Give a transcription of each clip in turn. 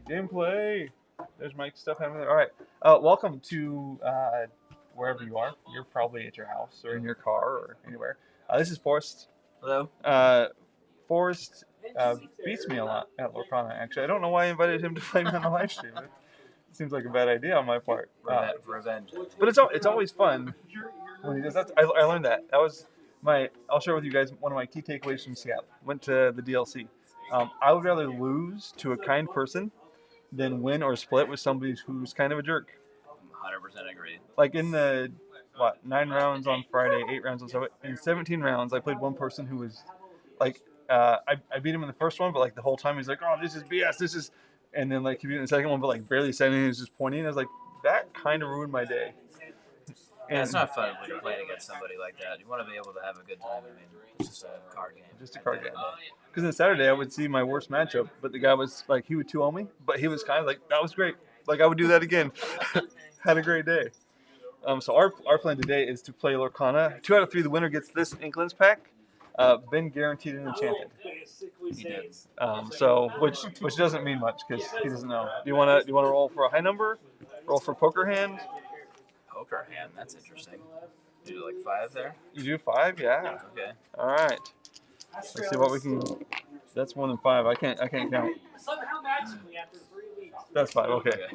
Gameplay. There's Mike's stuff happening there. All right. Welcome to wherever you are. You're probably at your house or in your car or anywhere. This is Forrest. Hello. Forrest beats me a lot at Lorcana. Actually, I don't know why I invited him to play me on the live stream. It seems like a bad idea on my part. Revenge. But it's always fun when he does that. I learned that. That was my. I'll share with you guys one of my key takeaways from Seattle. Went to the DLC. I would rather lose to a kind person than win or split with somebody who's kind of a jerk. 100% agree. Like in the 9 rounds on Friday, 8 rounds on Saturday. In 17 rounds, I played one person who was like, I beat him in the first one, but like the whole time he's like, oh, this is BS, this is, and then like he beat me in the second one, but like barely said anything, he was just pointing. I was like, that kind of ruined my day. And it's not fun when you're playing against somebody like that. You want to be able to have a good time. I mean, it's just a card game. Just a card game. Because on Saturday I would see my worst matchup, but the guy was like, he would 2-0 me, but he was kind of like, that was great. Like I would do that again. Had a great day. So our plan today is to play Lorcana. 2 out of 3, the winner gets this Inklings pack. Been guaranteed and enchanted. He did. So which doesn't mean much because he doesn't know. Do you wanna roll for a high number? Roll for poker hand? Poker hand. That's interesting. You do like 5 there? You do 5, yeah. Okay. All right. Let's see what we can. That's more than 5. I can't count. That's 5. Okay.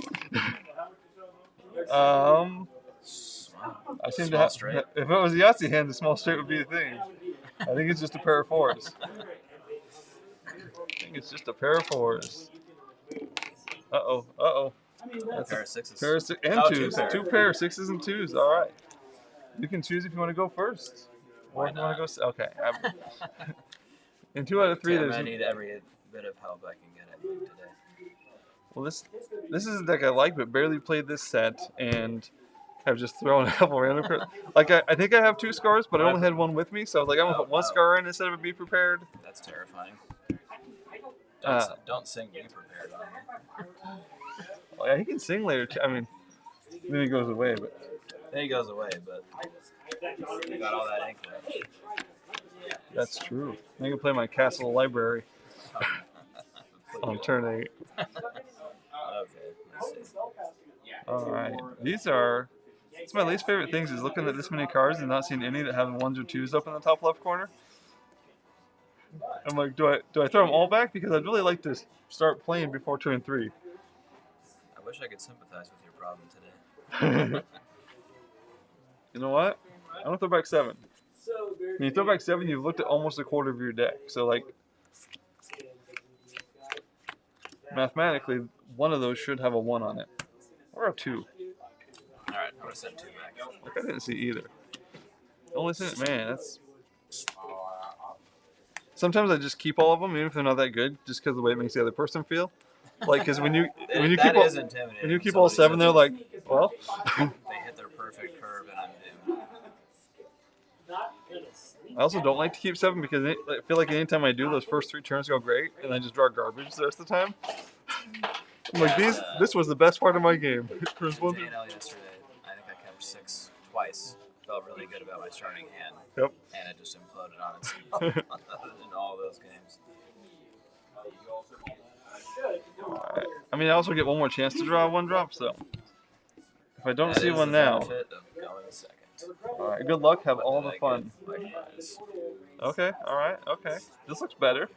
I seem to have. Straight. If it was a Yahtzee hand, the small straight would be a thing. I think it's just a pair of 4s. I think it's just a pair of 4s. Uh-oh. That's a pair of 6s. Pair of and 2s. 2 pair of 6s and 2s. All right. You can choose if you want to go first. Or if you want to go. Okay. In 2 out of 3, I need every bit of help I can get at you today. Well, this is a deck I like, but barely played this set, and have just thrown a couple random cards. Like I think I have 2 scars, but I only had 1 with me, so I was like, I'm gonna put 1 scar in instead of a be prepared. That's terrifying. Don't sing be prepared on me. Well, yeah, he can sing later. I mean, then he goes away, but. Then he goes away, but you got all that ink left. That's true. I can play my Castle Library on turn 8. Okay, let's see. All right, it's my least favorite things is looking at this many cards and not seeing any that have 1s or 2s up in the top left corner. I'm like, do I throw them all back? Because I'd really like to start playing before turn 3. I wish I could sympathize with your problem today. You know what? I'm gonna throw back 7. When you throw back 7, you've looked at almost a quarter of your deck. So like, mathematically, one of those should have a 1 on it, or a 2. All right, I'm gonna send 2 back. Like I didn't see either. Only sent it, man. That's. Sometimes I just keep all of them, even if they're not that good, just because of the way it makes the other person feel. Like, because when you keep all 7, they're like, well. They hit their perfect curve, and I'm doomed. I also don't like to keep 7 because I feel like anytime I do, those first 3 turns go great, and I just draw garbage the rest of the time. I'm like, this was the best part of my game. Turns 1 through. Yesterday, I think I kept 6 twice. Felt really good about my starting hand. Yep. And it just imploded on itself in all those games. Right. I mean, I also get 1 more chance to draw 1 drop, so if I don't see one now. All right, good luck. Have all the fun. Okay, all right, okay. This looks better.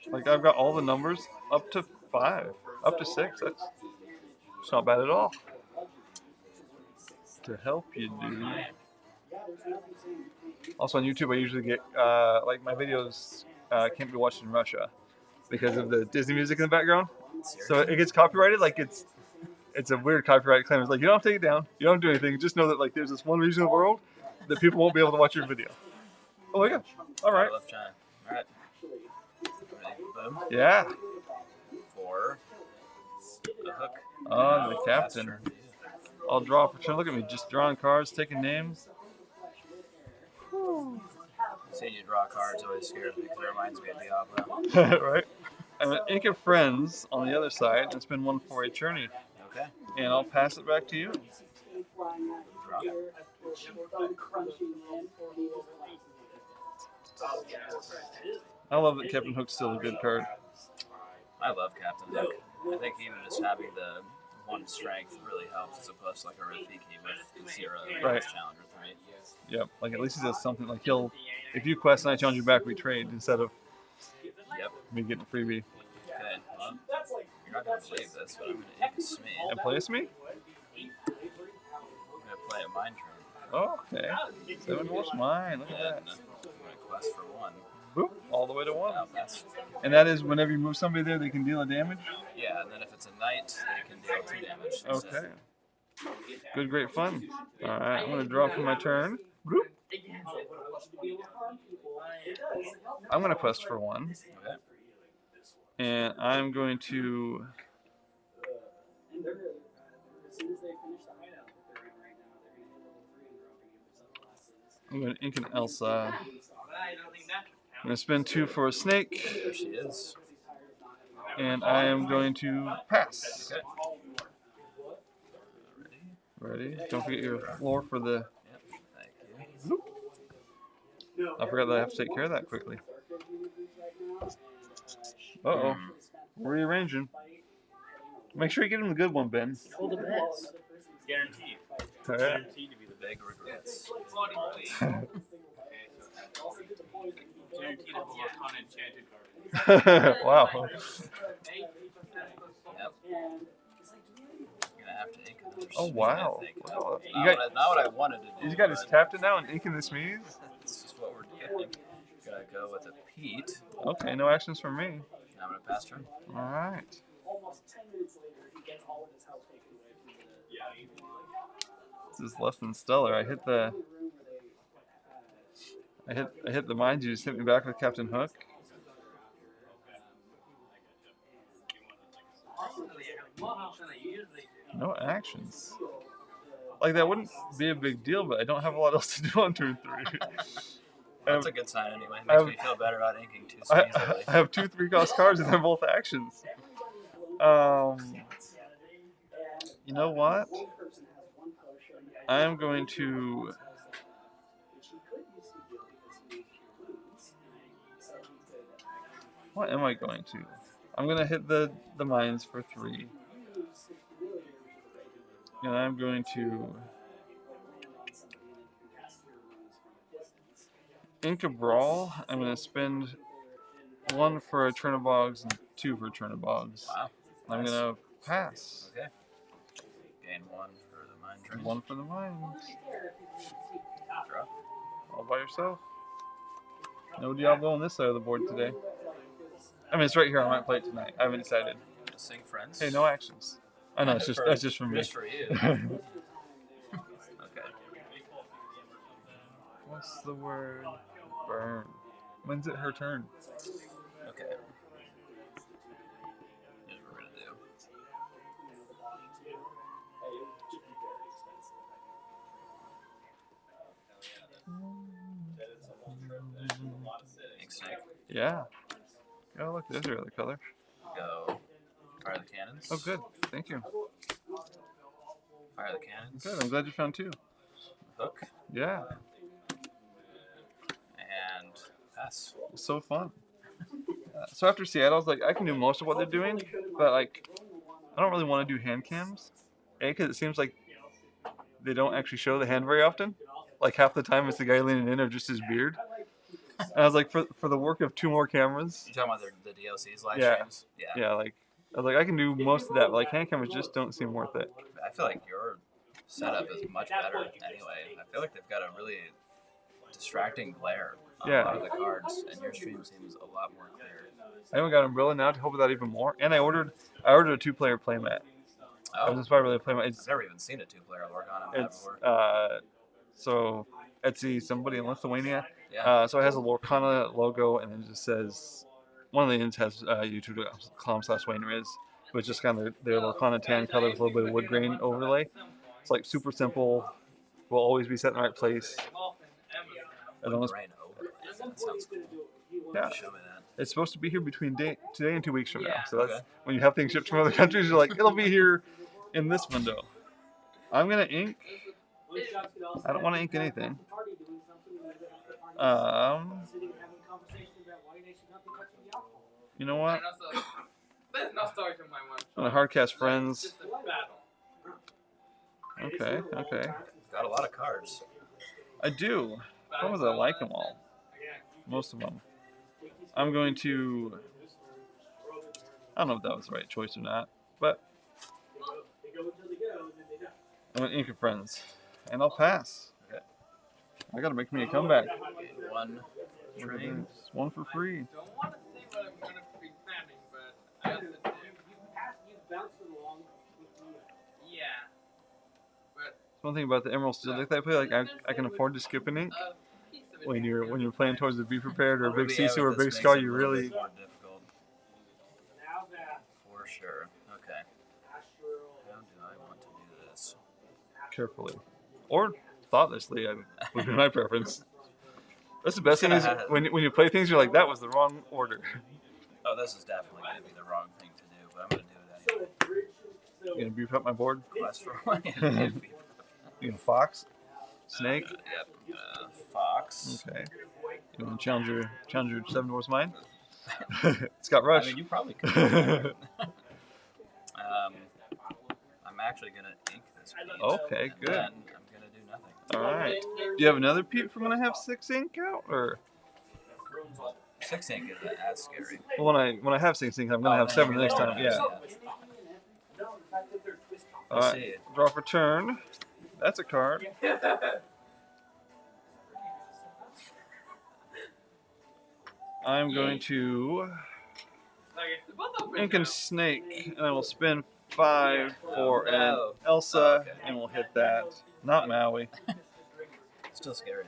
Like I've got all the numbers up to 5, up to 6. That's not bad at all. To help you, dude. Also on YouTube, I usually get like my videos can't be watched in Russia because of the Disney music in the background. So it gets copyrighted. Like it's a weird copyright claim. It's like you don't have to take it down. You don't do anything. Just know that like there's this one region of the world that people won't be able to watch your video. Oh my gosh! All right. All right. Boom. Yeah. 4. The hook. Oh, the captain. I'll draw for turn. Look at me, just drawing cards, taking names. Seeing you draw cards always scares me because it reminds me of Diablo. Right? I'm an Ink of Friends on the other side and spend 1 for a journey. Okay. And I'll pass it back to you. Draw. I love that Captain Hook's still a good card. I love Captain Hook. I think even just having the one strength really helps as opposed to like a Rafiki with 0 Right. Challenger 3. Yep. Like at least he does something. Like he'll, if you quest and I challenge you back, we trade instead of me getting a freebie. Okay. Well, you're not gonna believe this, but I'm gonna ink a Smee. And play a Smee? I'm gonna play a Mind Train. Oh, okay. 7 dwarfs mine. Look at that. I'm gonna quest for 1. Boop. All the way to 1. Oh, that's... And that is whenever you move somebody there, they can deal a damage? Yeah, and then if it's a knight, they can deal 2 damage. Okay. Good, great fun. Alright, I'm going to draw for my turn. Boop. I'm going to quest for 1. Okay. And I'm going to... I'm going to ink an Elsa. I'm going to spend 2 for a snake. There she is. And I am going to pass. Okay. Ready? Don't forget your floor for the... Yep, thank you. I forgot that I have to take care of that quickly. Uh-oh. Rearranging. Make sure you get him the good one, Ben. Hold the best. Guaranteed. Guaranteed to be the big regrets. Guaranteed to be on enchanted card. Wow. Yep. Gonna have to ink another Oh, Smee, wow. I think. Wow. Not what I wanted to do. He's got his tapped it now and inking the Smees? This is what we're doing. Gonna go with a Pete. Okay, no actions from me. Now I'm gonna pass turn. Alright. This is less than stellar. I hit the mind juice, hit me back with Captain Hook. No actions. Like that wouldn't be a big deal, but I don't have a lot else to do on turn 3. That's a good sign anyway. Makes me feel better about inking 2 Smees early. I have 2 3-cost cards and they're both actions. You know what? I am going to... What am I going to? I'm going to hit the mines for 3. And I'm going to... ink a Brawl. I'm going to spend 1 for a Turnibogs and 2 for Turnibogs. Wow. I'm Nice. going to pass. Okay. Gain 1 for the Mind Train. 1 for the mines. Draw. All by yourself. No Diablo on this side of the board today. I mean, it's right here. I might play it tonight. I haven't decided. Sing Friends. Hey, no actions. I know, that's just for me. Just for you. Okay. What's the word? Burn. When's it her turn? Okay. Here's what we're gonna do. Ink Snake. Yeah. Oh, look, there's your other color. Go. Fire the cannons. Oh, good. Thank you. Fire the cannons. Good. I'm glad you found 2. Hook. Yeah. And pass. So fun. So after Seattle, I was like, I can do most of what they're doing, but like, I don't really want to do hand cams. A, because it seems like they don't actually show the hand very often. Like half the time it's the guy leaning in or just his beard. And I was like, for the work of 2 more cameras. You talking about the DLC's live Yeah. streams? Yeah. Yeah, like I was like, I can do most of that, but like hand cameras just don't seem worth it. I feel like your setup is much better anyway. I feel like they've got a really distracting glare on a lot of the cards, and your stream seems a lot more clear. I even got Umbrella now to help with that even more. And I ordered a 2-player playmat. Oh. I was inspired by the playmat. I've never even seen a 2-player Lorcana map before. So Etsy, somebody in Lithuania. Yeah. So it has a Lorcana logo, and it just says, one of the ends has youtube.com/WayneRiz, but it's just kind of their Lorcana tan color with a little bit of wood grain overlay. It's like super simple, will always be set in the right place. Wood grain overlay. That sounds cool. Yeah. Show me that. It's supposed to be here between today and 2 weeks from now. So that's Okay. when you have things shipped from other countries, you're like, it'll be here in this window. I'm going to ink. I don't want to ink anything. You know what? My hardcast friends. Okay, okay. Got a lot of cards. I do. Problem is I like them all. Most of them. I'm going to... I don't know if that was the right choice or not, but I'm an Inca Friends, and I'll pass. Okay. I gotta make me a comeback. One train. One for free. One thing about the Emerald Steel deck that I play, like I can afford to skip an ink. When you're playing towards the Be Prepared or a Big Sisu or a Big Scar, you really... more difficult. For sure. Okay. How do I want to do this? Carefully. Or thoughtlessly, would be my preference. That's the best thing is when you play things, you're like, that was the wrong order. Oh, this is definitely going to be the wrong thing to do, but I'm going to do it anyway. You going to beef up my board? Quest for one. You know, Fox? Snake? Yep. Fox. Okay. You want to challenge your Seven Dwarfs Mine? Scott Rush. I mean, you probably could. I'm actually going to ink this piece. Okay, good. And then I'm going to do nothing. All right. Do you have another Pete from when I have 6 ink out, or? 6 ink isn't as scary. Well, when I have 6 ink, I'm going to have 7 the next time. Yeah. All right. Draw for turn. That's a card. I'm going to Ink and Snake, and I will spin 5 for an Elsa, and we'll hit that. Not Maui. Still scary.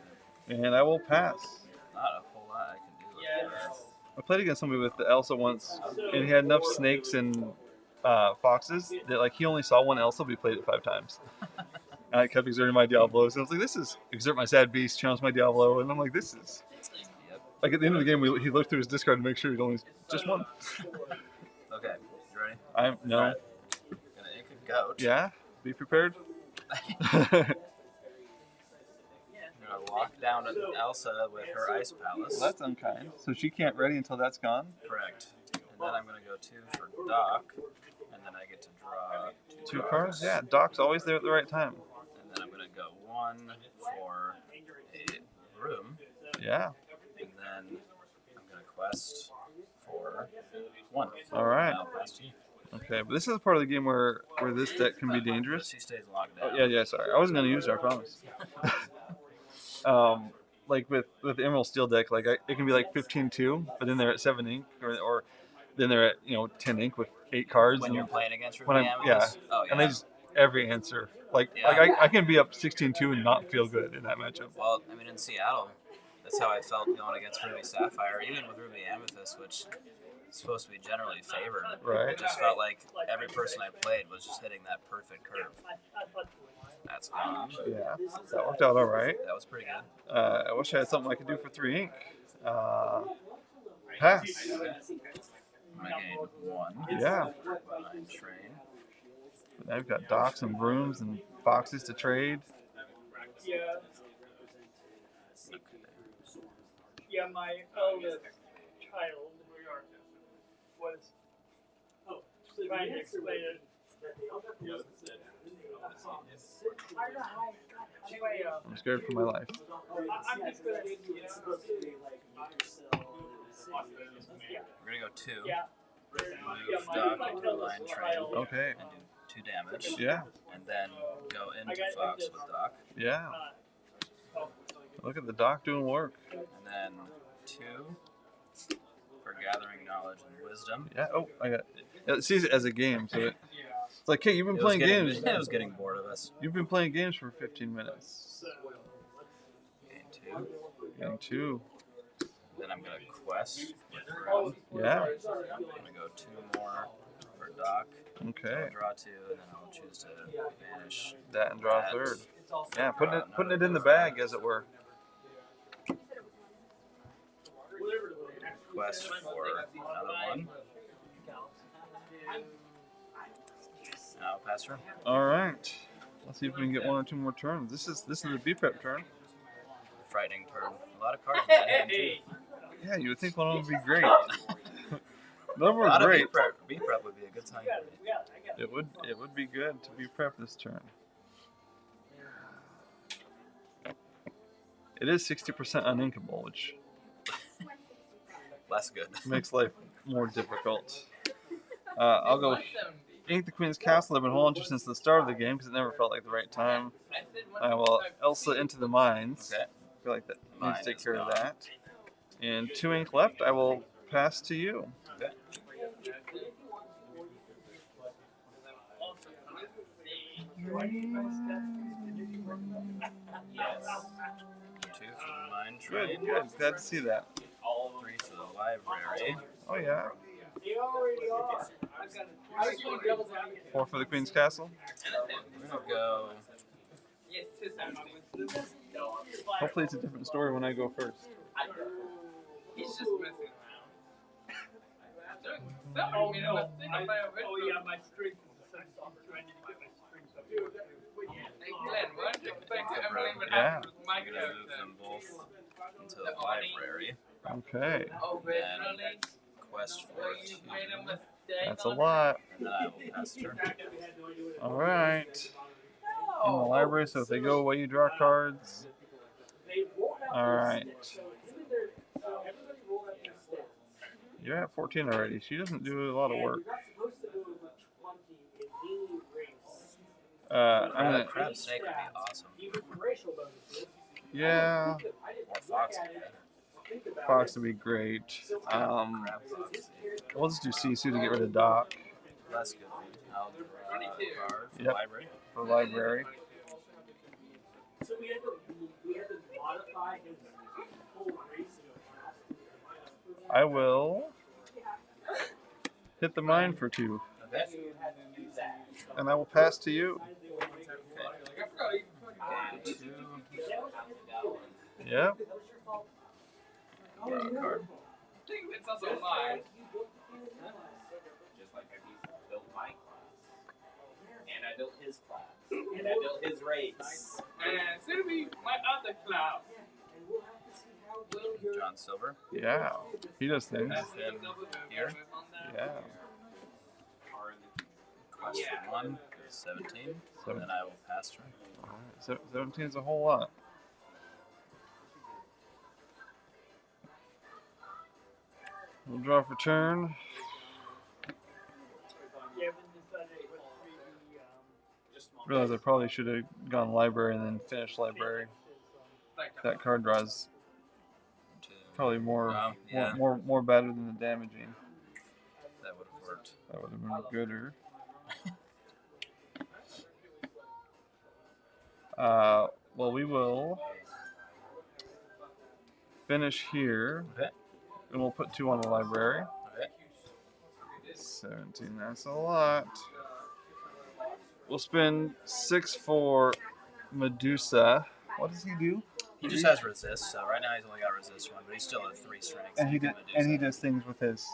And I will pass. Not a whole lot I can do with that. I played against somebody with the Elsa once, and he had enough snakes and foxes that like he only saw one Elsa, but he played it 5 times. And I kept exerting my Diablos, and I was like, "This is exert my sad beast, challenge my Diablo," and I'm like, "This is." Like at the end of the game, he looked through his discard to make sure he'd only just one. Okay, you ready? No. Right. Gonna ink a goat. Yeah, be prepared. I'm gonna lock down an Elsa with her ice palace. Well, that's unkind. So she can't ready until that's gone. Correct. And then I'm gonna go 2 for Doc, and then I get to draw 2 cards. Yeah, Doc's always there at the right time. And then I'm gonna go 1 for a room. Yeah. And then I'm gonna quest for 1. All right. Okay, but this is the part of the game where this deck can be dangerous. She stays locked down. Oh, yeah, sorry. I wasn't gonna use her, I promise. Like with the Emerald Steel deck, like it can be like 15-2, but then they're at 7 ink, or then they're at 10 ink with 8 cards. When you're playing against when Ruby Amethyst? Oh, yeah. And they just every answer. Like I can be up 16-2 and not feel good in that matchup. Well, I mean in Seattle, that's how I felt going against Ruby Sapphire, even with Ruby Amethyst, which is supposed to be generally favored. Right. It just felt like every person I played was just hitting that perfect curve. That's gone. Yeah, that worked out all right. That was pretty good. I wish I had something I could do for 3 ink. Pass. I gained 1. Yeah. Line train. Now I've got docks and brooms and foxes to trade. Yeah, my eldest child was trying to explain it. Anyway, I'm scared for my life. I'm just gonna We're gonna go 2. Yeah. Move Doc into a line train. Okay. And do 2 damage. Yeah. And then go into Fox with Doc. Yeah. Look at the doc doing work. And then 2 for gathering knowledge and wisdom. Yeah. Oh, I got it. It sees it as a game, so it's like, hey, you've been playing games. It was getting bored of us. You've been playing games for 15 minutes. Gain 2. Gain 2. Then I'm gonna quest with room. Yeah. I'm gonna go 2 more for Doc. Okay. I'll draw 2, and then I'll choose to vanish That and draw a third. Yeah, putting it in the bag, as it were. Quest for another 1. And I'll pass her. All right. Let's see if we can get 1 or 2 more turns. This is the B-Prep turn. Frightening turn. A lot of cards in that hand, too. Yeah, you would think one of them would be great. None were A lot great. of B prep would be a good time. It would be good to be prep this turn. It is 60% uninkable, which Less good. makes life more difficult. I'll go ink the Queen's Castle. I've been holding to since the start of the game because it never felt like the right time. I will Elsa into the mines. Okay. I feel like that needs Mine to take is care of gone. that. And 2 ink left. I will pass to you. Okay. Two for the mine Good, train. good. Glad to see that. 3 for the library. Oh yeah. They already are. 4 for the Queen's Castle. We're gonna go. Hopefully it's a different story when I go first. He's just messing around. Oh no! Oh yeah, my string is trying to get my strings up. Hey Glenn, why don't you expect to ever even Yeah. happen with my I'm gonna move character? them both into the library. Okay. Oh, really? Quest for So you 2. made a mistake. That's a on lot. And then I will pass turn. Alright. In the library, so if they go away, you draw cards. Alright. You're at 14 already. She doesn't do a lot of work. I'm gonna. Crab snake would be awesome. Yeah. Or fox would be better. Fox would be great. Crab fox. We'll just do Sisu to get rid of Doc That's good. I'll draw a card for Yep. library. for library. So we had to modify his whole race. I will hit the mine for 2, Okay. and I will pass to you. And 2. Yep. Draw a card. I think it's also mine. Just like I built my class. And I built his class. And I built his race. And soon to be my other cloud. John Silver. Yeah. He does things. Pass him here. Yeah. Quest for 1 is 17. So, And then I will pass turn. so 17 is a whole lot. We'll draw for turn. Realize I probably should have gone library and then finished library. That card draws probably more Yeah. more better than the damaging. That would have worked. That would have been gooder. Well, we will finish here, Okay. and we'll put 2 on the library. Okay. 17, that's a lot. We'll spend 6 for Medusa. What does he do? He just has resist, so right now he's only got resist 1, but he's still at 3 strength. And he can did, do and he something. does things with his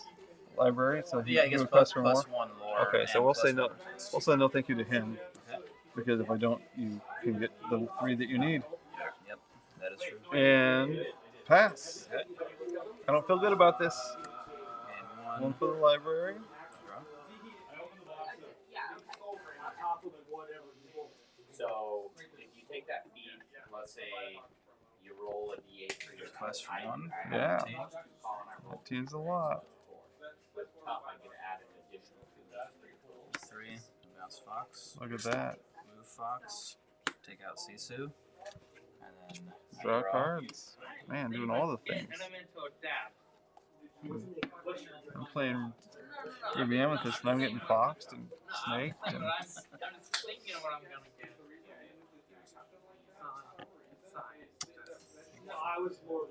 library. So Yeah, he gets would plus for more. 1 lore. Okay, so and we'll plus say no. 1 resist. We'll say no, thank you to him, Okay. because if I don't, you can get the 3 that you need. Yep, that is true. And pass. Okay. I don't feel good about this. And 1 for the library. Draw. So if you take that feat, let's say you roll a d8 for your Quest for 1. Yeah. 18. 15's a lot. With top, I'm going to add an additional 2 for 3. Bounce Fox. Look at that. Move Fox. Take out Sisu. And then Draw cards. Man, doing all the things. And I'm into adapt. I'm playing Ruby Amethyst, and I'm getting foxed and snaked. But And I'm just thinking of what I'm gonna get. No, I was more of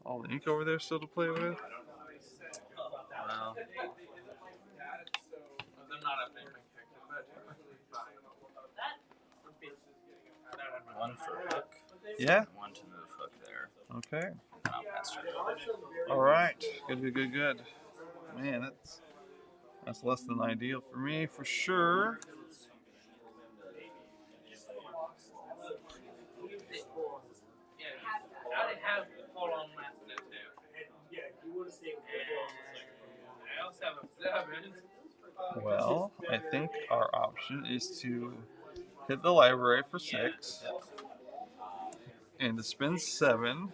all the ink over there still to play with. Well, They're not a big character, but 1 for hook. Yeah. 1 to move hook there. Okay. And I'll pass turn. All right. Good. Man, that's less than ideal for me for sure. yeah, I didn't have full on master too. Well, I think our option is to hit the library for 6 and to spend 7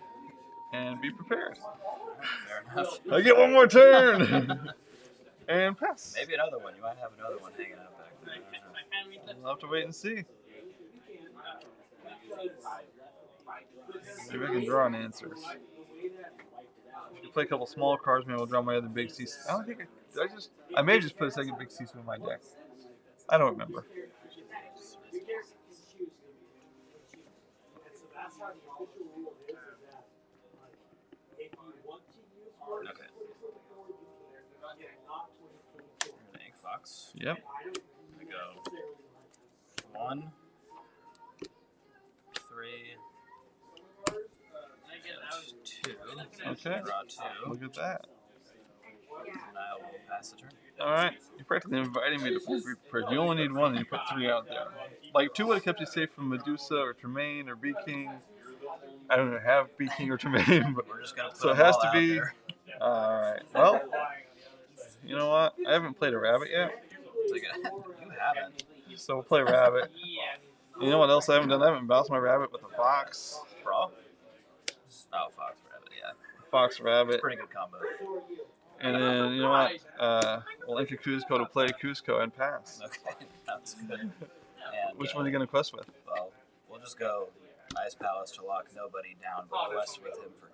and be prepared. Fair enough. I get one more turn and pass. Maybe another one. You might have another one hanging out back there. I don't know. We'll have to wait and see. Maybe I can draw an answer. Play a couple small cards, maybe I'll draw my other big C. I don't think I may have just put a second big C in my deck. I don't remember. Okay. Ink Fox. Yep. We go 1, 3, 2. Okay. Draw 2. Look at that. And I will pass the turn. All right. You're practically inviting me to be prepared. You only need 1, and you put 3 out there. Like 2 would have kept you safe from Medusa or Tremaine or B King. I don't have B King or Tremaine, but We're just gonna put so it them has all to out be. there. All right. Well, you know what? I haven't played a rabbit yet, It's like, you haven't. so we'll play rabbit. You know what else I haven't done? I haven't bounced my rabbit with a fox. Bro? Oh, Fox Rabbit, yeah. Fox rabbit. Pretty good combo. And then, you know what? We'll enter Cusco to play Cusco and pass. Okay, that's good. And, Which one are you going to quest with? Well, we'll just go Ice Palace to lock nobody down, but quest with him for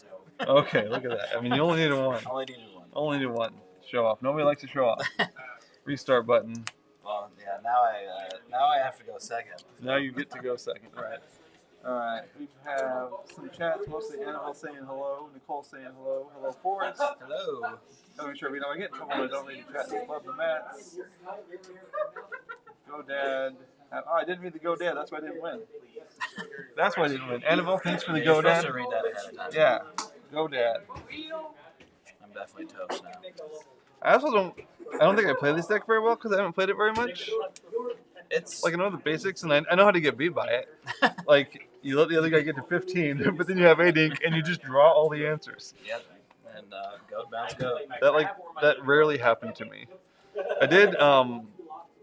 2. Okay, look at that. I mean, you only need 1. Only needed 1. Only need 1. Show off. Nobody likes to show off. Restart button. Well, yeah, now I have to go second. Now you get to go second. Right. All right. We have some chats, mostly Annabelle saying hello, Nicole saying hello. Hello, Forrest. Hello. Let me make sure I get in trouble when I don't read the chat. Love the Mats. Go Dad. Oh, I didn't read the Go Dad. That's why I didn't win. That's why I didn't win. Annabelle, thanks for the You're Go supposed Dad. to read that ahead of time. Yeah. Go Dad. I'm definitely toast now. I don't think I play this deck very well because I haven't played it very much. It's Like, I know the basics, and I know how to get beat by it. Like, you let the other guy get to 15, but then you have 8 ink, and you just draw all the answers. Yep. And go bounce go. That rarely happened to me. I did,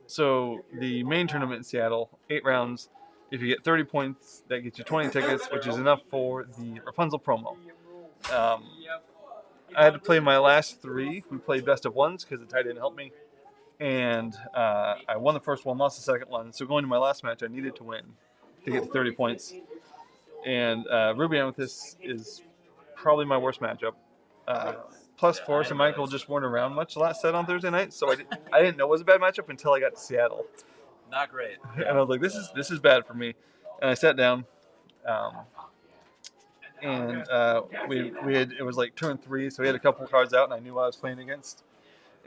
so the main tournament in Seattle, 8 rounds. If you get 30 points, that gets you 20 tickets, which is enough for the Rapunzel promo. I had to play my last 3. We played best of ones because the tie didn't help me. And I won the first one, lost the second one. So going to my last match, I needed to win to get to 30 points. And Ruby Amethyst is probably my worst matchup. Plus, Forrest and Michael just weren't around much last set on Thursday night, so I didn't know it was a bad matchup until I got to Seattle. Not great. And I was like, this is bad for me. And I sat down, and it was like turn 3, so we had a couple cards out, and I knew what I was playing against.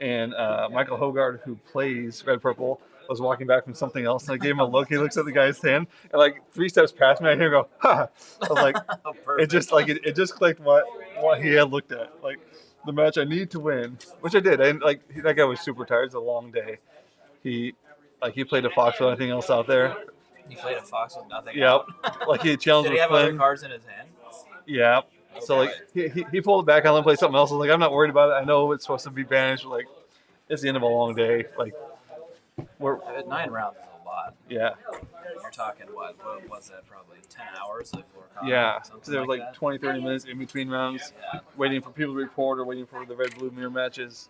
And Michael Hogard, who plays Red Purple, was walking back from something else, and I gave him a look. He looks at the guy's hand, and like 3 steps past me, I hear him go, "Ha!" I was like, Oh, it just clicked what he had looked at, like the match I need to win, which I did. That guy was super tired. It's a long day. He played a fox with anything else out there. He played a fox with nothing. Yep. Out. Like he challenged Did with he have Flynn. other cards in his hand? Yeah. So like he pulled it back on and played something else. I was like, I'm not worried about it. I know it's supposed to be banished. Like, it's the end of a long day. Like, 9 rounds is a lot. Yeah. You're talking what was that? Probably 10 hours of Lorcana. Yeah. So Something there was like like that. 20, 30 minutes in between rounds, Yeah. waiting for people to report or waiting for the red blue mirror matches.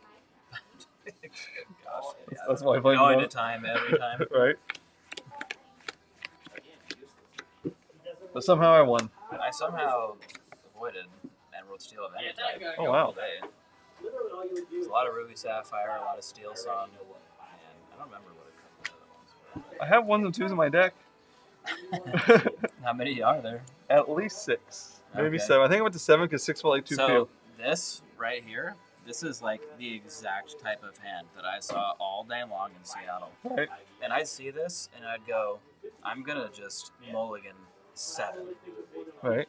Gosh, yeah. That's why I played Going them to time every time. right. But somehow I won. I somehow avoided Emerald Steel of any type. Oh, wow. All day. There's a lot of Ruby Sapphire, a lot of Steel Song, and I don't remember what a couple of other ones I have 1s and 2s in my deck. were. How many are there? At least 6, maybe Okay. 7. I think I went to 7 because 6 felt like too So few. this right here, this is like the exact type of hand that I saw all day long in Seattle. Right. And I'd see this and I'd go, I'm gonna just mulligan 7. Right.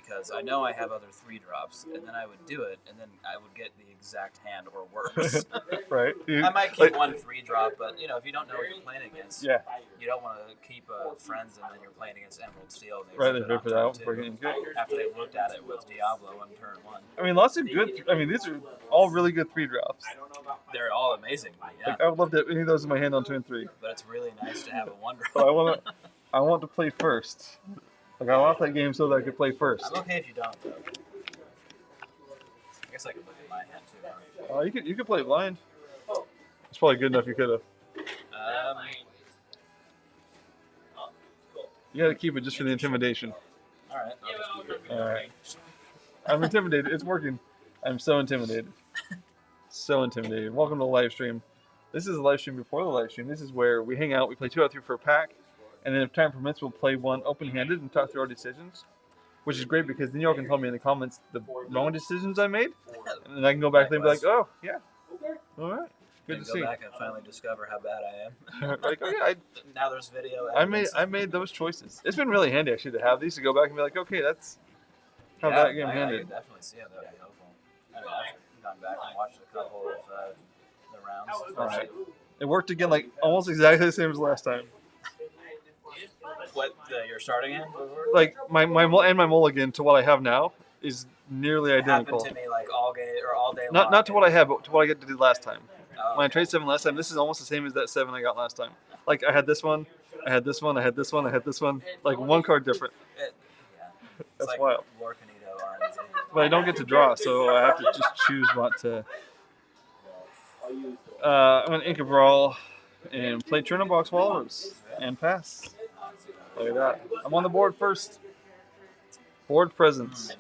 because I know I have other 3-drops, and then I would do it, and then I would get the exact hand or worse. Right. I might keep one 3-drop, but if you don't know what you're playing against, Yeah. you don't want to keep friends and then you're playing against Emerald Steel. And Right, they they rip it out before getting good. after they've looked at it with Diablo on turn 1. I mean, lots of good. I mean, these are all really good 3-drops. They're all amazing. Yeah. Like, I would love to have any of those in my hand on turn 3. But it's really nice to have a 1-drop. But I want to play first. Like, I want that game so that I could play first. I'm okay if you don't, though. I guess I could look at my hand too. Huh? You could play blind. It's probably good enough. You could have. You got to keep it just for the intimidation. All right. I'll just keep it. All right. I'm intimidated. It's working. I'm so intimidated. So intimidated. Welcome to the live stream. This is the live stream before the live stream. This is where we hang out. We play 2 out of 3 for a pack. And then if time permits, we'll play one open-handed and talk through our decisions. Which is great because then y'all can tell me in the comments the wrong decisions I made. And then I can go back and be like, oh, yeah. All right. Good to see. Go back and finally discover how bad I am. Like, oh, yeah, now there's video. I made those choices. It's been really handy actually to have these to go back and be like, okay, that's how that game I handed. can definitely see how that would be helpful. I mean, I've gone back and watched a couple of the rounds. All right. It worked again, like almost exactly the same as last time. What you're starting in? Like my mulligan to what I have now is nearly identical. Happened to me like all day long. Not to what I have, but to what I get to do last time. When I traded 7 last time, this is almost the same as that 7 I got last time. Like I had this one, I had this one, I had this one, I had this one. Like 1 card different. That's like wild. Lorcanito RNG. But I don't get to draw, so I have to just choose what to. I'm gonna ink a brawl and play turn of box followers and pass. Look at that. I'm on the board first. Board presence.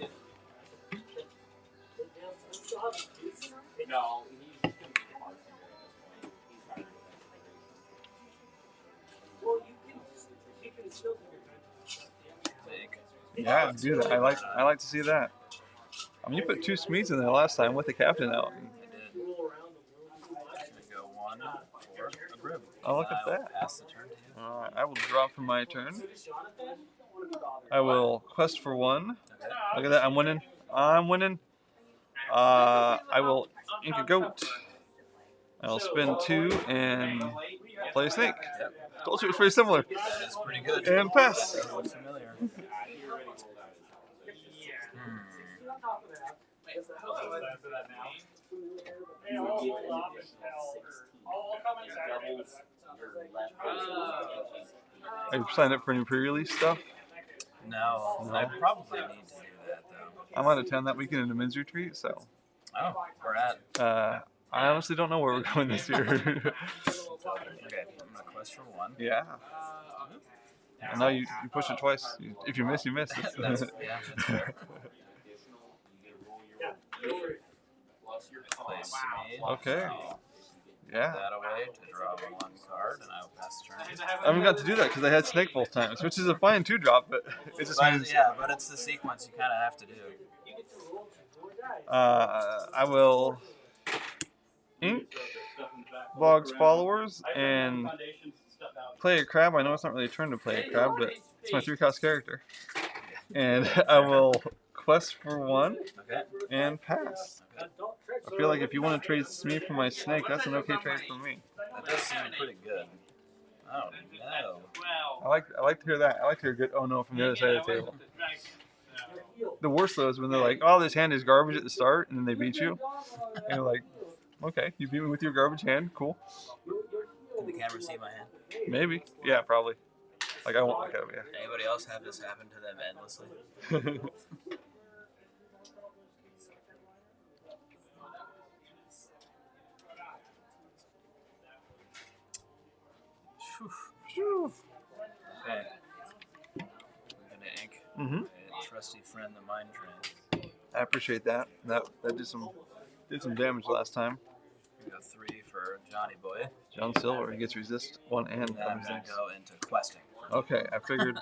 No, he's well, you can still Yeah, do that. I like to see that. I mean, you put 2 Smedes in there last time with the captain out. Go 1 for a Grim. Oh, look at that. Pass the turn to you. All right, I will draw for my turn. I will quest for 1. Okay. Look at that. I'm winning. I'm winning. I will ink a goat. I'll spend 2 and play a snake. Yep. Told you it was pretty similar. That is pretty good. And pass. That looks familiar. Are you signed up for any pre-release stuff? No, I probably need to do that though. I'm out of town that weekend in a men's retreat, so. Oh, we're at. I honestly don't know where we're going this year. Okay, I'm gonna quest for 1. Yeah. I know you push it twice. If you miss, you miss. That's fair. Place me. Okay. Yeah. That away to draw 1 card, and I will pass the turn. I haven't got to do that because I had snake both times, which is a fine 2-drop, but it just means. Yeah, but it's the sequence you kind of have to do. I will ink Bog's followers and play a crab. I know it's not really a turn to play a crab, but it's my 3-cost character. And I will quest for 1 and pass. Okay. I feel like if you want to trade Smee for my snake, that's an okay trade for me. That does seem pretty good. Oh no. I like to hear that. I like to hear good oh no from the other side of the table. The worst though is when they're like, oh, this hand is garbage at the start, and then they beat you. And you're like, okay, you beat me with your garbage hand, cool. Can the camera see my hand? Maybe. Yeah, probably. Like I won't. Okay, yeah. Anybody else have this happen to them endlessly? Okay. I'm gonna ink a trusty friend, the Mind Train. I appreciate that. That did some damage last time. We got 3 for Johnny Boy. John Silver, he gets resist 1 and And then I'm gonna go into questing. Okay, I figured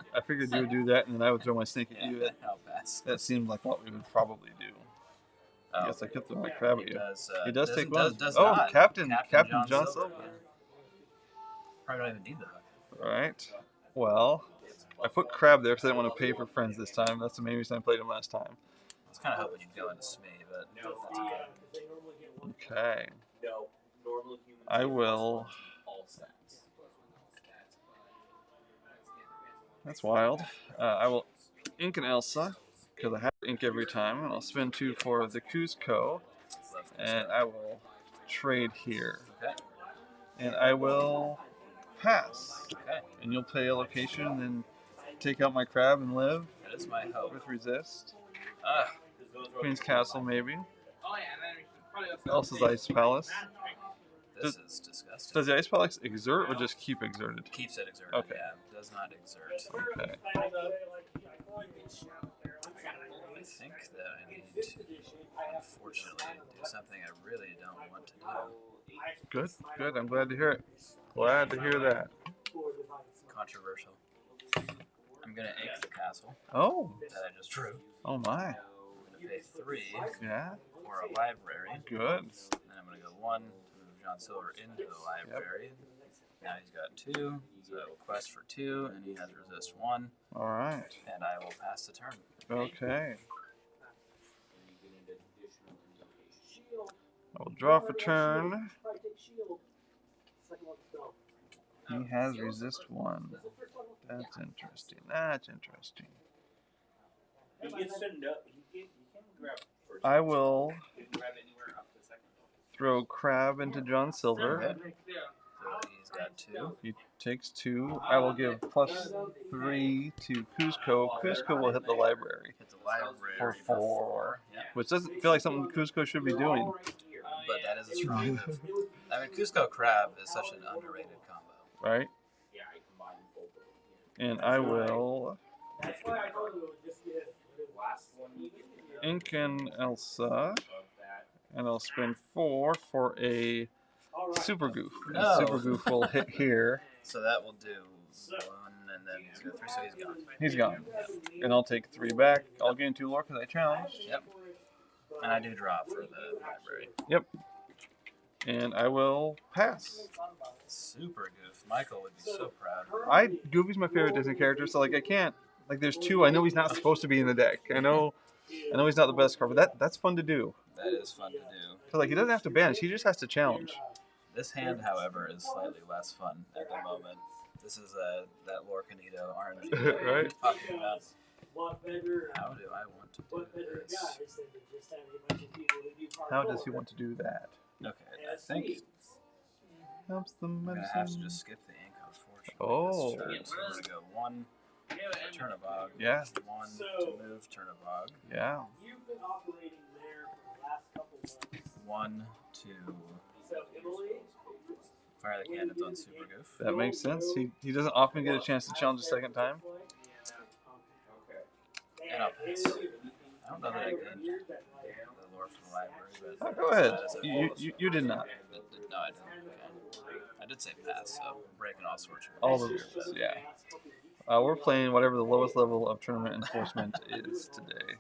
you would do that, and then I would throw my snake at you. I'll pass. That seemed like what we would probably do. I guess I could throw my crab at you. He does take 1. Does oh, not. Captain John Silver. Yeah. Probably don't even need the hook. All right. Well, I put Crab there because I didn't want to pay for friends this time. That's the main reason I played him last time. I was kind of hoping you'd go into Smee, but that's okay. Okay. I will. That's wild. I will ink an Elsa because I have to ink every time, and I'll spend 2 for the Cusco, and I will trade here. Okay. And I will pass. Okay. And you'll play a location and then take out my Crab and live. That is my hope. With resist. Ah. Queen's Castle maybe. Oh, yeah, and then we should probably Elsa's Ice Palace. This is disgusting. Does the Ice Palace exert or just keep exerted? Keeps it exerted. Okay. Yeah, does not exert. Okay. I think that I need to, unfortunately, do something I really don't want to do. Good, good. I'm glad to hear it. Glad to hear that. Controversial. I'm going to ink the castle Oh. that I just drew. Oh my. I'm going to pay 3 Yeah. for a library. Good. Then I'm going to go 1 to move John Silver into the library. Now he's got 2, so quest for 2, and he has resist 1. All right. And I will pass the turn. Okay. I will draw for turn. He has resist 1. That's interesting. That's interesting. I will throw Crab into John Silver. Okay. So he's got 2. He takes 2. I will give +3 to Cusco. Cusco will hit the library. Hit the library For 4. 4. Yeah. Which doesn't feel like something Cusco should be doing. But that is a strong move. I mean, Cusco Crab is such an underrated combo. Right? And I will ink in Elsa. And I'll spend 4 for a Super Goof. No. Super Goof will hit here. So that will do 1, and then he's got 3, so he's gone. He's gone. And I'll take 3 back. I'll gain 2 lore because I challenged. Yep. And I do draw for the library. Yep. And I will pass. Super Goof. Michael would be so proud. Goofy's my favorite Disney character, so like I can't. Like there's 2. I know he's not supposed to be in the deck. I know he's not the best card, but that's fun to do. That is fun to do. So like he doesn't have to banish. He just has to challenge. This hand, however, is slightly less fun at the moment. This is that Lorcanito RNG that we were Right. talking about. How do I want to do this? How does he want to do that? Okay, I think Helps the I'm going to have to medicine. just skip the ink, unfortunately. Oh. This turn. So we're going to go 1, turn a bog. Yeah. 1 to move, turn a bog. Yeah. 1 to fire the cannons on Super Goof. That makes sense. He doesn't often get a chance to challenge a second time. And I'll pass. I don't know that I gained the lore from the library, but Oh, go ahead. that is a- You did not. No, I didn't. Okay. I did say pass, so I'm breaking all sorts of All rules. the rules. Yeah. We're playing whatever the lowest level of tournament enforcement is today.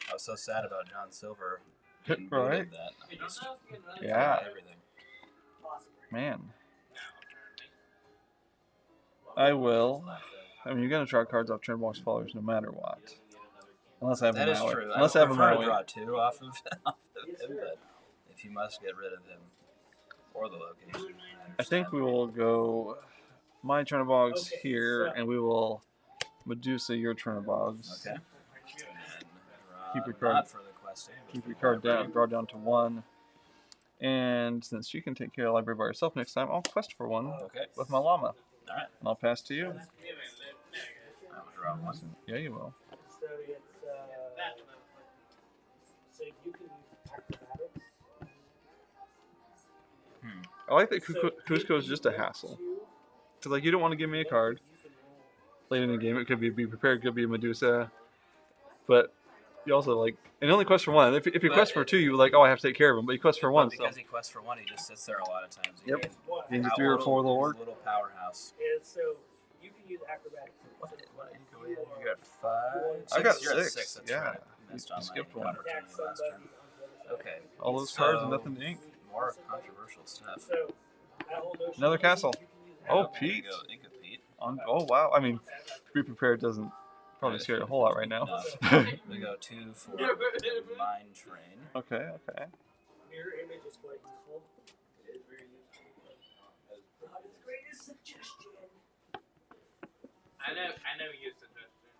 I was so sad about John Silver. Right. That I just Yeah. everything. Man. I will. I mean, you're gonna draw cards off turn box followers no matter what. Unless I have That a is Maui. true. Unless I I have a prefer to Maui. draw 2 off of him, but if you must get rid of him or the location, I think we will go my turn of bogs here, and we will Medusa your turn of bogs. Okay. And Keep your draw card. not for the questing. Keep your card down, draw down to 1. And since you can take care of the library by yourself next time, I'll quest for 1 Okay. with my llama. Alright. And I'll pass to you. I will draw 1. Yeah, you will. I like that Cusco is just a hassle. Because like you don't want to give me a card late in the game. It could be prepared. It could be a Medusa. But you also like, and only quest for 1. If you quest for 2, you like, oh, I have to take care of him. But you quest for 1, so Because he quests for 1, he just sits there a lot of times. He Yep. gains gains a 3 or 4 lore. Little powerhouse. And so you can use acrobatics. What ink are we in? You got 5? I got You're at 6. 6. That's Yeah. right. Missed You on skipped my 1. opportunity last turn. Okay. All those cards and So, nothing to ink. More controversial stuff. So that whole notion Another castle. you can use Oh, I'm gonna Pete. Go ink a Pete. Oh wow! I mean, be prepared doesn't probably scare you a whole lot right now. No. We go 2 for the Mind Train. Okay. Okay. Mirror image is quite useful. It is very useful. Not his greatest suggestion. I know you suggestion.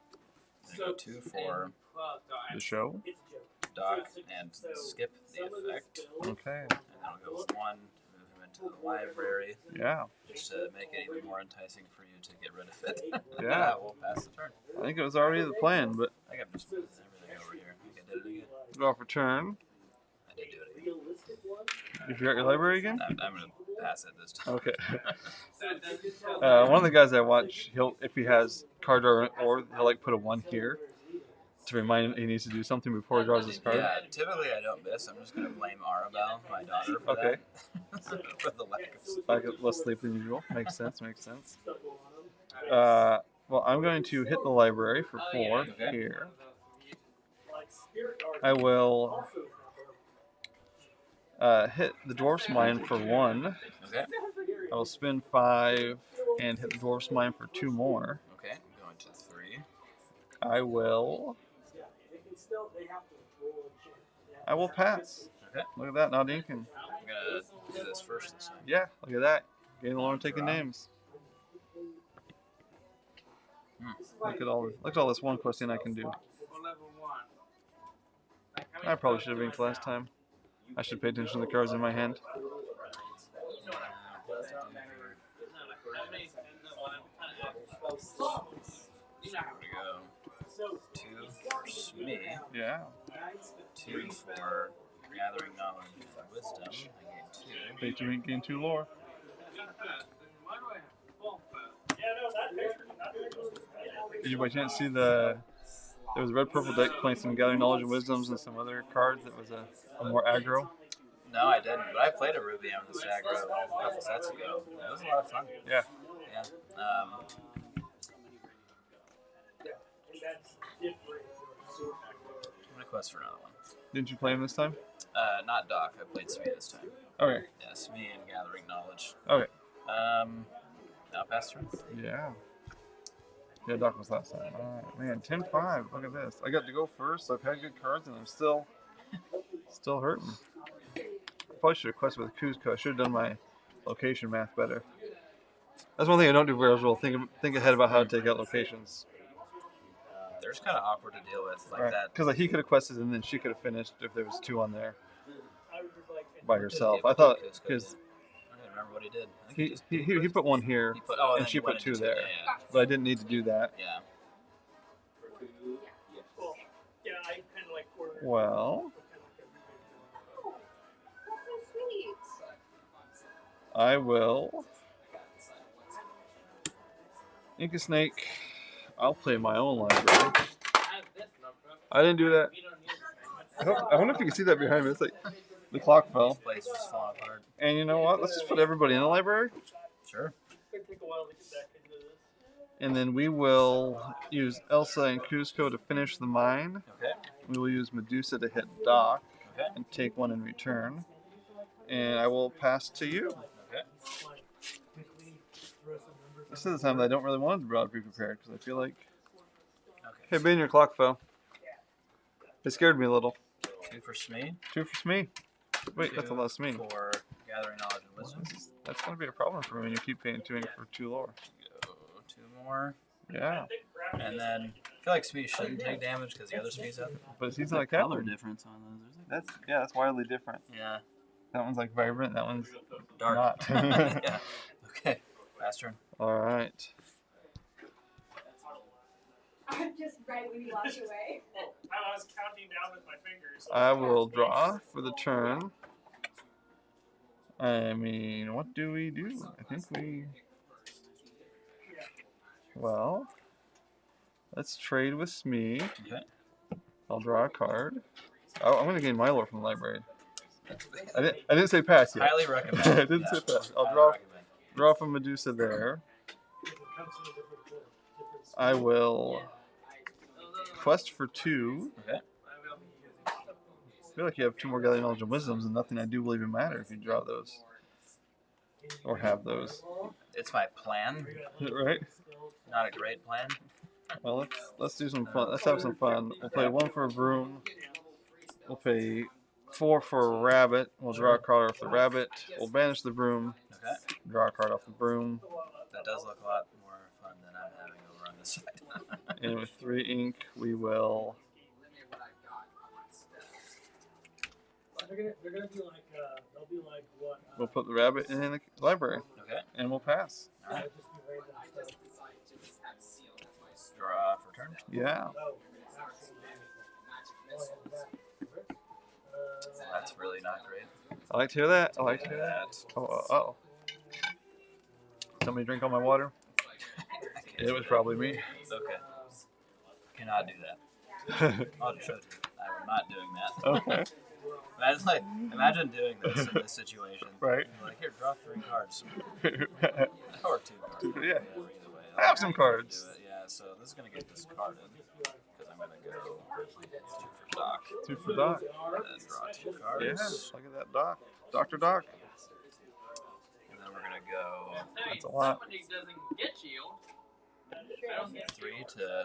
We go 2 for Well, so The show. It's a joke. Doc and skip the effect. Okay. And then we'll go with 1 to move him into the library. Yeah. Just to make it even more enticing for you to get rid of it. Yeah. We'll pass the turn. I think it was already the plan, but I think I'm just moving everything over here. I think I did it again. draw for turn. I did do it again. Realistic one. You forgot your library again? I'm going to pass it this time. Okay. that doesn't tell One of the guys I watch, if he has card draw or he'll like put a 1 here to remind him he needs to do something before he draws his card. Yeah, typically I don't miss. I'm just going to blame Arabelle, my daughter, for Okay. that. For the lack of sleep. I get less sleep than usual. Makes sense. Makes sense. Well, I'm going to hit the library for 4 Okay. here. Like spirit art. I will Also is not there. hit the dwarf's mine for 1. Okay. I will spin 5 and hit the dwarf's mine for 2 more. Okay, I'm going to 3. I will. Yeah, they can still, they have to roll a chance. Yeah. I will pass. Okay. Look at that, not inking. I'm going to do this first this time. Yeah, look at that. Getting along, taking names. Look at all this 1 question I can do. Or level 1. Like, I probably should have inked last time. I should pay attention to the cards in my hand. We go 2 for Smee, Yeah. 2 for Gathering Knowledge and Wisdom. I gain 2. Pay 2 ink, gain 2 lore. Why do I have full Yeah, no, that picture. Did you by chance see there was a red purple deck playing some Gathering Knowledge and Wisdoms and some other cards that was a more aggro? No, I didn't, but I played a Ruby on this aggro a couple sets ago. It was a lot of fun. Yeah. Yeah. That's different. I'm going to quest for another one. Didn't you play him this time? Not Doc. I played Smee this time. Okay. Yeah, Smee and Gathering Knowledge. Okay. Now pass turn. Yeah. Yeah, Doc was last time. Alright, man, 10-5. Look at this. I got to go first. I've had good cards, and I'm still hurting. Probably should have quested with Kuzco. I should have done my location math better. That's one thing I don't do very well. Think ahead about how to take out locations. They're just kind of awkward to deal with, like Right. that. Because he could have quested, and then she could have finished if there was 2 on there I was like, by herself. Yeah, I thought Kuzco because did. I don't remember what he did. I think he put 1 here, He put, oh, and then she he went put 2 into there. Yeah, But I didn't need to do that. yeah. well, yeah, I kind of like quarter. Well, Oh, that's so sweet. I will ink a snake. I'll play my own library. I have this notebook. I didn't do that. We don't need it. I wonder if you can see that behind me. It's like the clock fell. This place is just falling apart. And you know what? Let's just put everybody in the library. Sure. It's gonna take a while to get back into this. And then we will use Elsa and Kuzco to finish the mine. Okay. We will use Medusa to hit Doc Okay. and take 1 in return. And I will pass to you. Okay. This is the time that I don't really want to be prepared because I feel like. Okay. Hey, Ben, your clock fell. It scared me a little. 2 for Smee. 2 for Smee. Wait, that's a lot of Smee. For Gathering Knowledge and Wisdom. That's going to be a problem for me when you keep paying 2 ink for 2 lore. Go 2 more. Yeah. And then I feel like Smee shouldn't take damage because the other Smee's up. But he's not a Color captain. difference on those. That's wildly different. Yeah. That one's like vibrant. That one's Dark. not. Yeah. Okay. Last turn. All right. I'm just right when you walked away. I was counting down with my fingers. I will draw for the turn. I mean, what do we do? I think we. Well, let's trade with Smee. Okay. I'll draw a card. Oh, I'm going to gain my lore from the library. I didn't say pass yet. Highly recommend. I didn't say pass. I'll Highly recommend. draw from Medusa there. I will quest for 2. Okay. I feel like you have 2 more Gathering Knowledge and Wisdoms, and nothing I do will even matter if you draw those. Or have those. It's my plan, Right? not a great plan. Well, let's do some fun. Let's have some fun. We'll play 1 for a broom. We'll pay 4 for a rabbit. We'll draw a card off the rabbit. We'll banish the broom. Okay. Draw a card off the broom. That does look a lot more fun than I'm having over on this side. And with 3 ink, we will. They're gonna be like, they'll be like what? We'll put the rabbit in the library. Okay. And we'll pass. All right. Just be random stuff. Draw for turn. Yeah. Oh, That's really not great. I like to hear that. I like to hear that. That. Oh. Somebody drink all my water? It was probably me. Okay. Cannot do that. I'll just show you. I'm not doing that. Okay. Imagine doing this in this situation. Right. You're like, here, draw 3 cards. Or 2 cards. Yeah. Either way. I have some cards. Do it. Yeah, so this is going to get discarded. Because I'm going to go 2 for Doc. 2 for Doc. And then draw 2 cards. Yeah. Look at that Doc. Dr. Doc. And then we're going to go That's a lot. Somebody doesn't get you. I don't get 3 to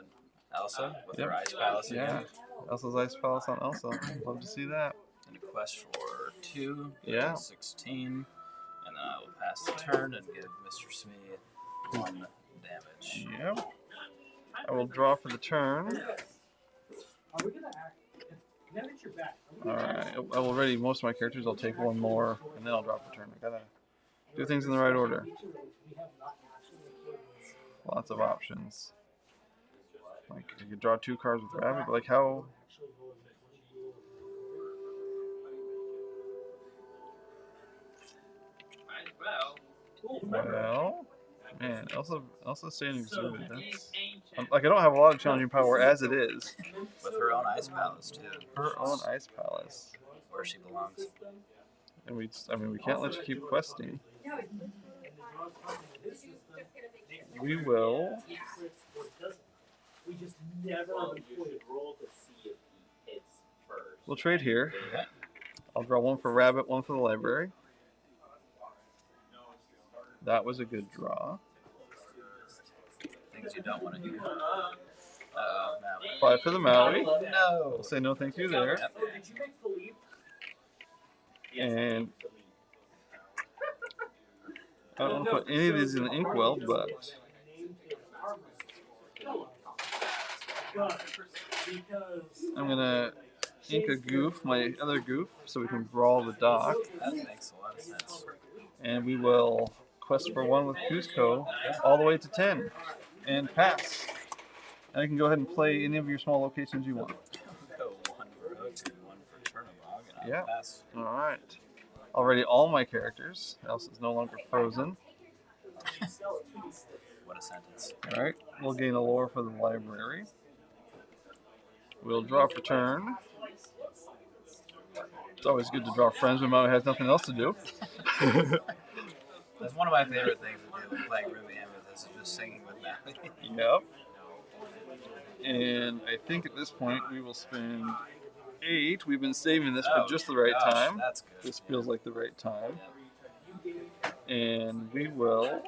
Elsa with Yep. her Ice Palace Yeah. again. Elsa's Ice Palace on Elsa. Love to see that. And a quest for 2. Yeah. 16. And then I will pass the turn and give Mr. Smee 1 damage. Yep. I will draw for the turn. Are we gonna act? Now that you're back, Alright. I will ready most of my characters. I'll take 1 more, and then I'll draw for turn. I gotta do things in the right order. Lots of options. Like, you could draw 2 cards with rabbit, but like how... Well, man, Elsa's staying exuded. That's like I don't have a lot of challenging power as it is. With her own Ice Palace, too. Her own Ice Palace, Where she belongs. and we can't let you keep questing. We will. we just never Well, you should roll to see if he hits first. We'll trade here. Okay. I'll draw 1 for rabbit, 1 for the library. That was a good draw. Things you don't want to hear. Uh-oh, Maui. 5 for the Maui. No. I'll say no thank you there. Yep. Oh, did you make Philippe? And I don't want to put any of these in the inkwell, but Because I'm gonna ink a goof, my other goof, so we can brawl the dock. That makes a lot of sense. And we will quest for 1 with Cusco all the way to 10 and pass. And you can go ahead and play any of your small locations you want. Go 1 for Hotu, 1 for Turnabog, and I'll Yeah. pass. All right. Already all my characters. Elsa's no longer frozen. What a sentence. All right. We'll gain a lore for the library. We'll draw for turn. It's always good to draw friends when Maui has nothing else to do. That's one of my favorite things to do when playing Ruby Amethyst is just singing with Maui. Yep. And I think at this point we will spend 8. We've been saving this for just the right gosh, time. That's good. This feels like the right time. Yep. And we will.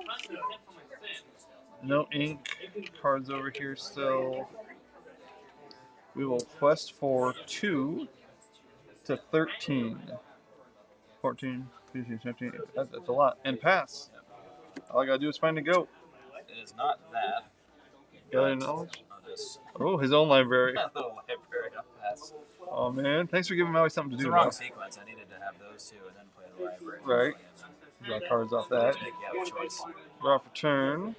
No ink. Cards over here still. We will quest for 2 to 13. 14, 15, 17. That's a lot. And pass. All I gotta do is find a goat. It is not that. Gather but knowledge. I'll just Oh, his own library. that little library. I'll pass. Oh man, thanks for giving Maui something to It's do. the wrong Now. sequence. I needed to have those 2 and then play the library. Right. And then Draw cards off that. just make you have a choice. Draw for turn.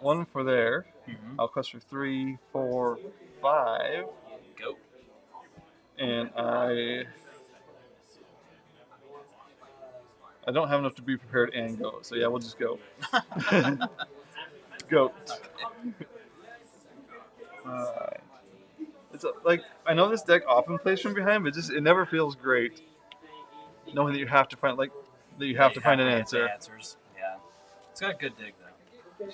1 for there. Mm-hmm. I'll quest for 3, 4, 5. Go. And I don't have enough to be prepared and go. So yeah, we'll just go. Goat. Alright. It's like I know this deck often plays from behind, but it never feels great knowing that you have to find an You have to answer. get the answers. Yeah. It's got a good dig though.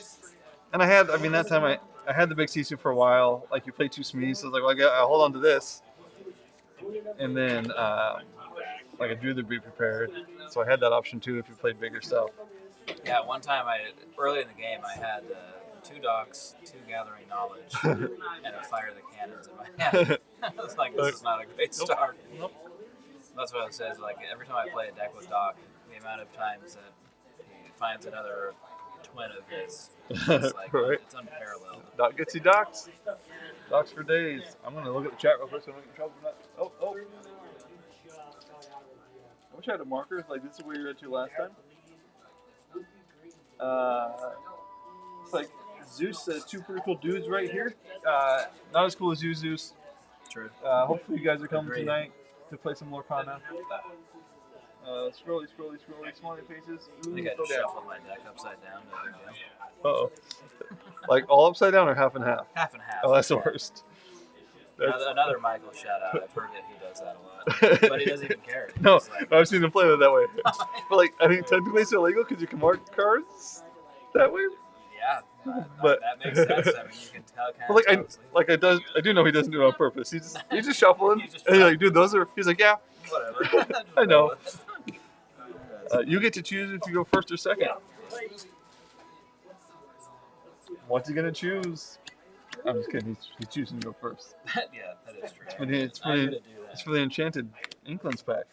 And that time I had the big Sisu for a while. Like you play 2 Smees, so I was like, well, I'll hold on to this. And then like I drew the be prepared, so I had that option too if you played bigger stuff. Yeah, one time early in the game I had 2 docks, 2 gathering knowledge, and a fire the cannons in my hand. I was like, this is not a great start. Nope. That's what I says. Like every time I play a deck with Doc, the amount of times that he finds another twin of his, it's like Right. it's unparalleled. Doc gets you docs. Docs for days. I'm gonna look at the chat real quick so I don't get in trouble for that. Oh. I wish I had a marker. Like this is where you read to last time. It's like Zeus says 2 pretty cool dudes right here. Not as cool as you, Zeus. True. Hopefully you guys are coming Agreed. tonight to play some Lorcana. Scrolly, smiley faces. I think I just shuffled my deck upside down. No big deal. Uh-oh. Like all upside down or half and half? Half and half. Oh, that's the worst. Another Michael shout out. I've heard that he does that a lot, but he doesn't even care. He's No, like, I've seen him play it that way. But like, I think technically it's illegal because you can mark cards that way. yeah, But- that makes sense. I mean, you can tell. But like I do know he doesn't do it on purpose. He's just shuffling, He's just and you're like, dude, those are. He's like, yeah, Whatever. I know. You get to choose if you go first or second. What's he gonna choose? I'm just kidding. He's choosing to go first. Yeah, that is true. It's I'm for gonna the, do it's that. for the Enchanted Inklands pack.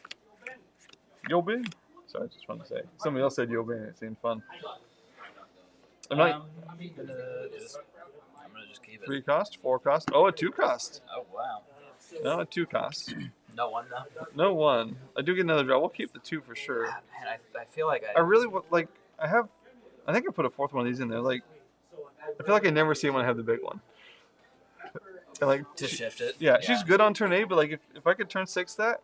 Yo, big. Sorry, I just wanted to say. Somebody else said yo, big. It seemed fun. I'm not I'm gonna just keep it. 3 cost, 4 cost. Oh, a 2 cost. Oh wow. No, a 2 cost. No one though. No 1. I do get another draw. We'll keep the 2 for sure. Man, I feel like I really would like. I think I put a 4th one of these in there. Like, I feel like I never see him when I have the big one. And like to shift it. yeah, she's good on turn 8, but like if I could turn 6 that,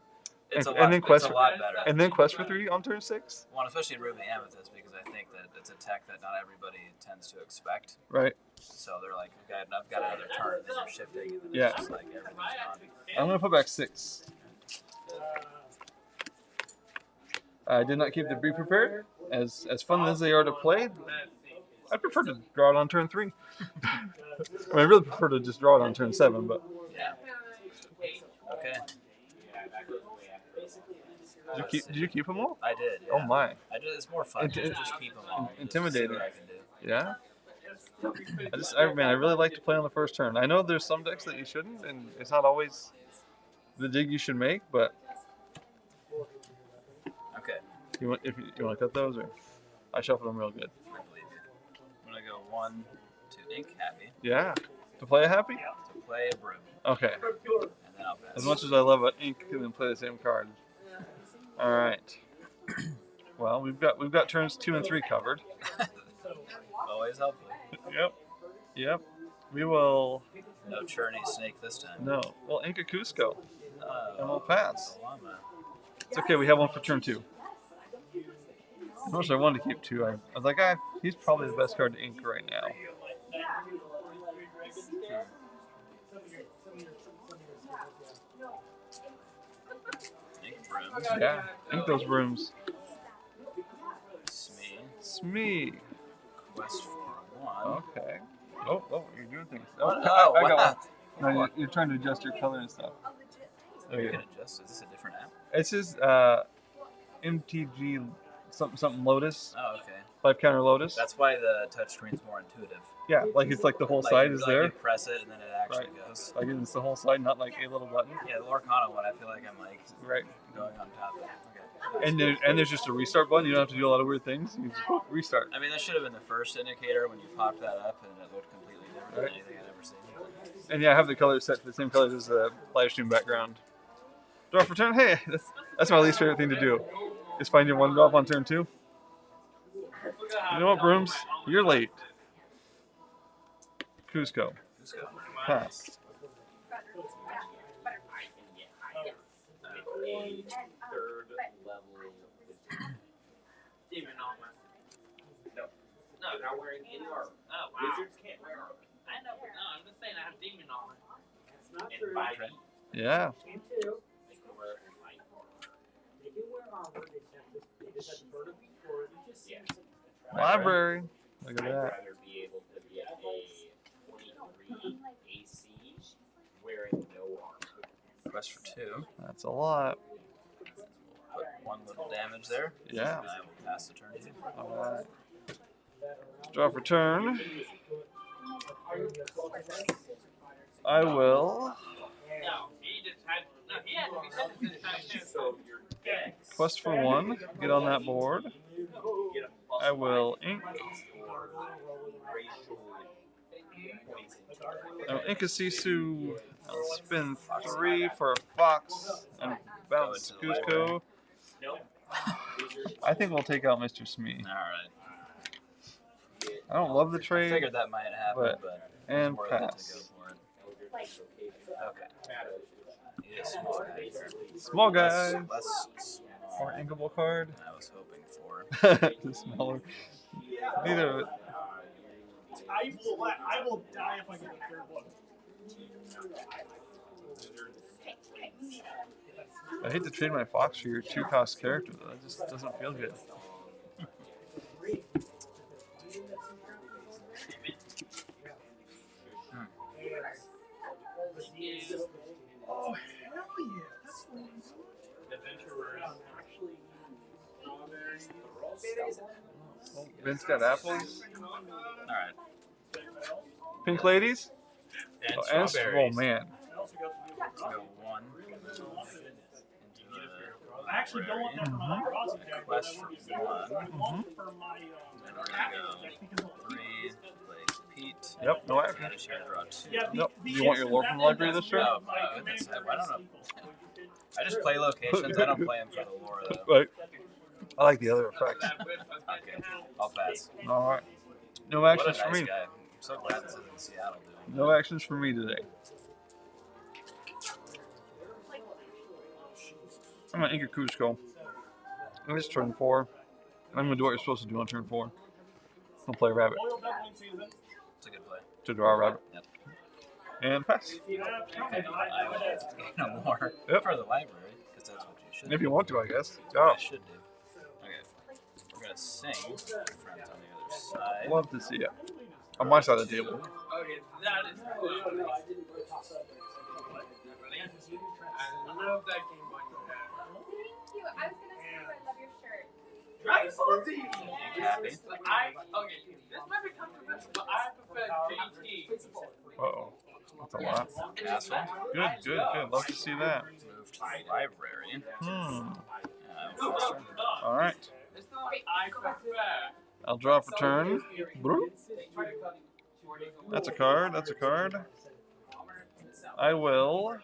It's a and lot, then quest it's a for- lot better. and then quest for 3 on turn 6, Well, especially in Ruby Amethyst, because I think that it's a tech that not everybody tends to expect. right? So they're like, I've got another turn, and then you're shifting, and then Yeah. it's just like everything's gone. I'm gonna put back 6. I did not keep the be prepared. As fun as they are to play, I prefer to draw it on turn 3. I mean, I really prefer to just draw it on turn 7, but Yeah. Okay. did you keep them all? I did. Yeah. Oh my, I did. It's more fun to just keep them all. Intimidating. Just see what I can do. yeah. I really like to play on the first turn. I know there's some decks that you shouldn't, and it's not always the dig you should make. But Okay. you want to cut those, or I shuffle them real good. I believe you. I'm gonna go 1 to Ink Happy Yeah, to play a happy. to play a Broom, Okay. and then I'll pass. As much as I love it, ink can then play the same card. All right. Well, we've got turns 2 and 3 covered. Always helpful. Yep. We will. No churny snake this time. No. We'll ink a Cusco, and we'll pass. Llama. It's okay. We have one for turn 2. Of course, I wanted to keep 2. I was like, he's probably the best card to ink right now. Ink Broom. Yeah. Ink those rooms. Smee. Smee. Quest for 1. Okay. Oh, you're doing things. Oh, I got wow. one. No, you're trying to adjust your color and stuff. You Okay. can adjust. Is this a different app? It's just MTG something Lotus, Oh, okay. 5 counter Lotus. That's why the touchscreen's more intuitive. Yeah, like it's like the whole Like side you- is like there. You press it and then it actually Right. goes. Like it's the whole side, not like a little button. Yeah, the Lorcana one, I feel like I'm like Right. going on top of it. Okay. And there's just a restart button. You don't have to do a lot of weird things. You just restart. I mean, that should have been the first indicator when you popped that up, and it looked completely different Right. than anything I'd ever seen. And yeah, I have the colors set to the same colors as the live stream background. Draw for turn. Hey, that's my least favorite thing to do. Is find your one drop on turn 2. You know what, Brooms? You're late. Cusco. Pass. Third level demon armor. No, not wearing any armor. Oh, wow. Wizards can't wear armor. I know, but no, I'm just saying I have demon armor. That's not And true. 5e. Yeah. Game 2, They can wear light armor. they do wear armor, they just have to burn it before. Yeah. Library. Look at I'd that. rather be able to be at a 23 AC wearing no armor. Quest for 2. That's a lot. Put 1 little damage there. Yeah. And I will pass the turn. All right. Draw for turn. I will No, he just had. No, he had to be something this time too. So you're dead. quest for 1. Get on that board. I will ink. I'll ink a Sisu. I'll spin 3 for a Fox and bounce Cusco. I think we'll take out Mr. Smee. Alright. I don't love the I trade, figured that might happen, but and it's worth it to pass. go for it. Okay. Need a small guy here. Small guy. Less More inkable card. than I was hoping for. The smaller. Neither of it. I will die if I get the third one. I hate to trade my Fox for your 2-cost character, though. It just doesn't feel good. Oh, hell yeah. That's Oh, Vince got apples. Alright. Pink ladies? And Oh, strawberries. man. Let's go 1 into I actually don't want that for my crossing deck. quest for 1. For my, Then we're gonna go 3, play Pete. Yep, no action. Finish here, draw 2. Nope. You want your lore from the library this turn? Oh, my goodness. I don't know. I just play locations. I don't play them for the lore, though. Right. I like the other effects. Okay, I'll pass. Alright. No What a actions for nice me. guy. I'm so glad this is in Seattle doing No actions for me today. I'm gonna ink a Cusco. It's turn 4. I'm gonna do what you're supposed to do on turn 4. I'll play rabbit It's a good play. to draw a rabbit. Yep. And pass. Okay, I will gain a more Yep. for the library, because that's what you should If you do. want to, I guess. That's what Oh, I should do. Okay. We're going to sing. Friends on the other side. love to see it. On my side of the table. Okay, that is cool. I love that game one you had. Thank you. I was gonna say I love your shirt. Dragon Ball Z! Happy? Okay, this might be controversial, but I prefer JT. Uh-oh. That's a lot. Castle. Good, good, good. Love to see that. Move to the library. Alright. It's not I prefer. I'll draw for turn. Broop. That's a card. That's a card. I will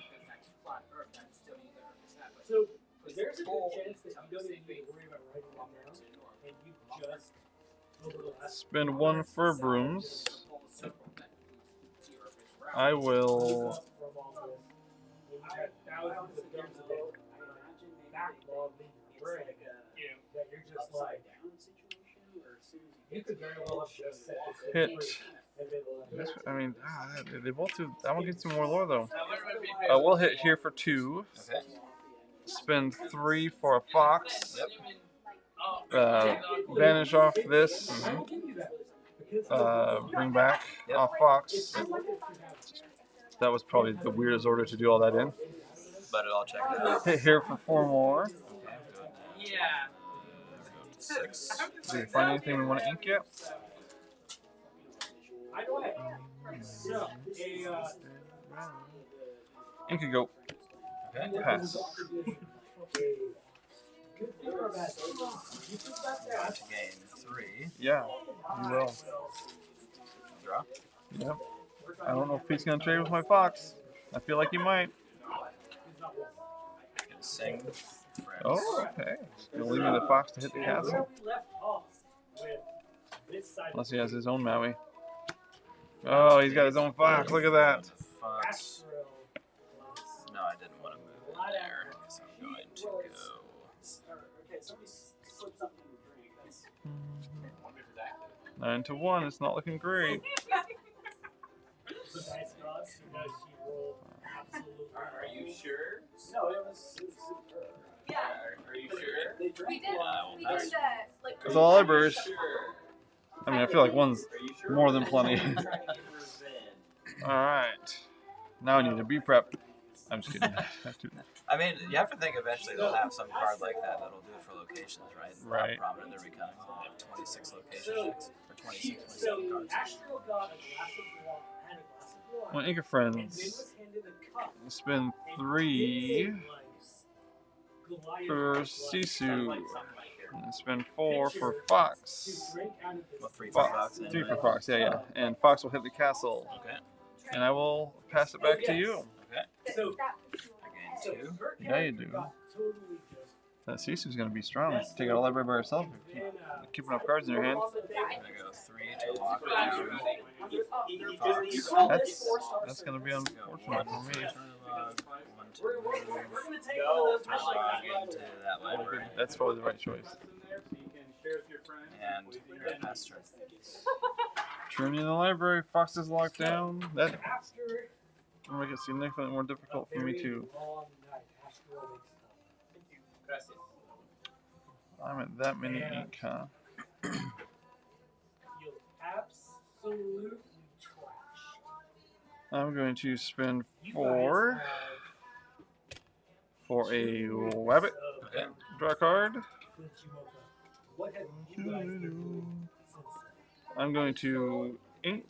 So there's a good chance that you don't even need to worry about writing them down, and you just over the last spend 1 for brooms. I will from all this, and you had thousands of games of backlog in your brain that you're just like, you could very well have just set this hit. and been like, This, I mean, they both do. I want to get some more lore though. We'll hit here for 2. Okay. Spend 3 for a fox. Yep. Vanish off this. Bring back Yep. off fox. That was probably the weirdest order to do all that in. But it all checked out. Hit here for 4 more. Okay, good. Yeah. Go to 6. Did we find anything we want to ink yet? I go ahead. So, Ink a goat. Okay. Pass. Going to gain 3. Yeah, you will. Draw. Yep. I don't know if Pete's gonna trade with my fox. I feel like he might. Gonna sing. Friends. Oh, okay. Gonna leave me the fox to hit the castle. Unless he has his own Maui. Oh, he's got his own fox. Look at that. Fox. No, I didn't want to move it there. I guess I'm going to go. 9 to 1. It's not looking great. Are you sure? No, it was Yeah. Are you sure? We did. We did the like. It's all libraries. Sure. I mean, I feel like one's Are you sure? more than plenty. Alright. Now I need to be prepped. I'm just kidding. I mean, you have to think eventually they'll have some card like that that'll do it for locations, right? Right. How prominent they're becoming. They have 26 location decks. Or 26, So 27 cards. Astro got a glass of wine, had a glass of wine, One Inca and then Friends. was handed a cup. Spend And 3 did, like, for Goliath, Sisu. like, And spend 4 for to Fox. drink out of this Well, 3 for Fox. Fox. 3 for Anyway. Fox, yeah. And Fox will hit the castle. Okay. And I will pass it back to you. Okay. So, I gain 2. Yeah, you do. That Sisu's going to be strong. Take out all library by herself. Keep enough cards in your hand. I'm gonna go 3 to lock down Fox. That's going to be unfortunate for me. Turn of log, 1 to move. Turn of log into that library. That's probably the right choice. And pass turn. Turn in the library. Fox is locked down. That will make it significantly more difficult for me to. I'm at that many ink, huh? You'll absolutely trash. I'm going to spend 4 for a rabbit. Okay. Draw a card. What have you guys been doing since then? I'm going to ink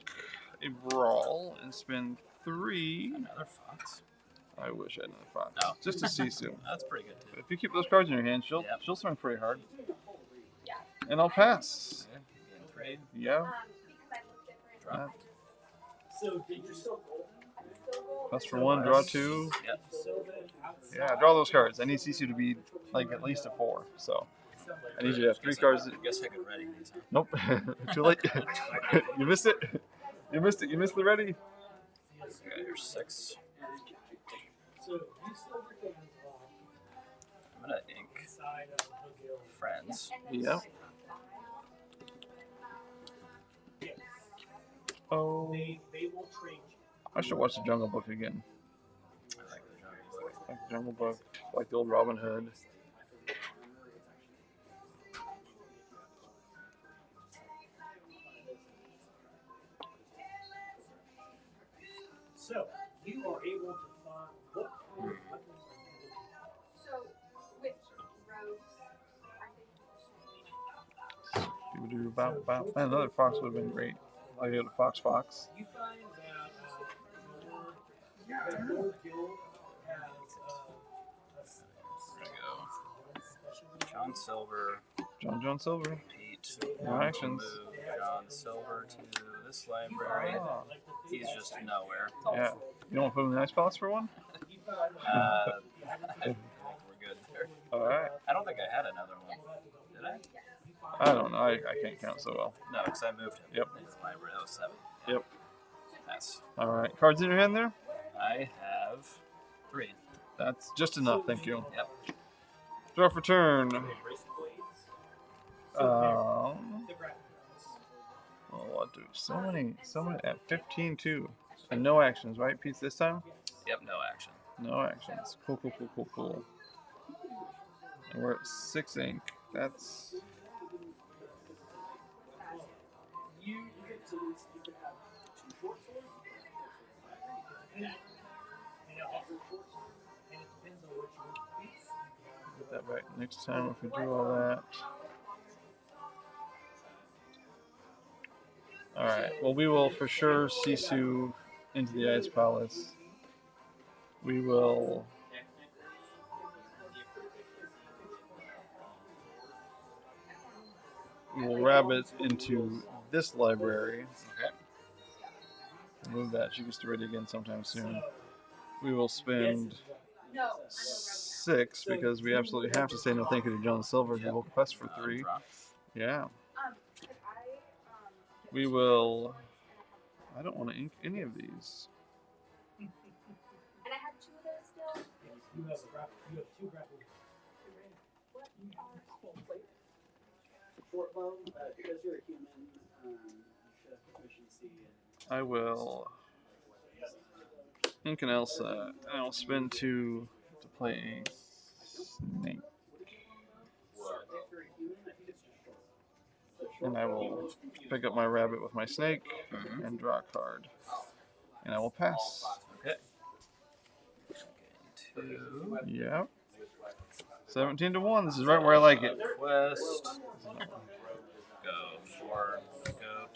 a brawl and spend 3. Another Fox. I wish I had another Fox. No. Just a Sisu. That's pretty good too. If you keep those cards in your hand, she'll swing pretty hard. And I'll pass. Okay. Gain 3. Yeah. Draw. So, did you still roll? Plus for 1, draw 2. Yep. Yeah, draw those cards. I need Sisu to be like at least a 4. So I need you to have 3 cards. I guess I could ready these. Huh? Nope. Too late. You missed it. You missed it. You missed the ready. Okay, here's 6. So, you still your hands off I'm gonna ink inside of the guild. Friends. Yep. Yes. Oh. They will trade you. I should watch the Jungle Book again. I like the Jungle Book. Like the Jungle Book. Like the old Robin Hood. So, you are able to find what kind of weapons are you looking for? So, which roads are Another Fox would have been great. Like a Fox. You find that your guild has There we go. John Silver. John Silver. Pete. No actions. Move John Silver to this library. Ah. He's just nowhere. Yeah. You don't want to put him in the ice palace for one? I think we're good there. Alright. I don't think I had another one. Did I? I don't know. I can't count so well. No, because I moved him. Yep. In the library. That was 7. Yep. Pass. Alright. Cards in your hand there? I have 3. That's just enough. Thank you. Yep. Draw for turn. What do so many at 15 too. And no actions, right, Pete, this time? Yep, no action. No actions. Cool. And we're at 6 ink. That's you get to lose. You can have 2 short swords. And also short sword. And it depends on which one beats. get that back next time if we do all that. Alright, well we will for sure Sisu into the Ice Palace. We will rabbit into this library. Okay. Move that. She gets to ready again sometime soon. We will spend 6 because we absolutely have to say no thank you to John Silver who will quest for 3. Draw. Yeah. We will. I don't want to ink any of these. And I have 2 of those still. You have 2 grapple. Short bow, because you're a human, you should have proficiency in. I will ink an Elsa, and I'll spend 2 to play a snake. And I will pick up my rabbit with my snake and draw a card. And I will pass. Okay. Gain 2. Yep. 17 to 1. This is right where I like it. Quest. Go 4. Go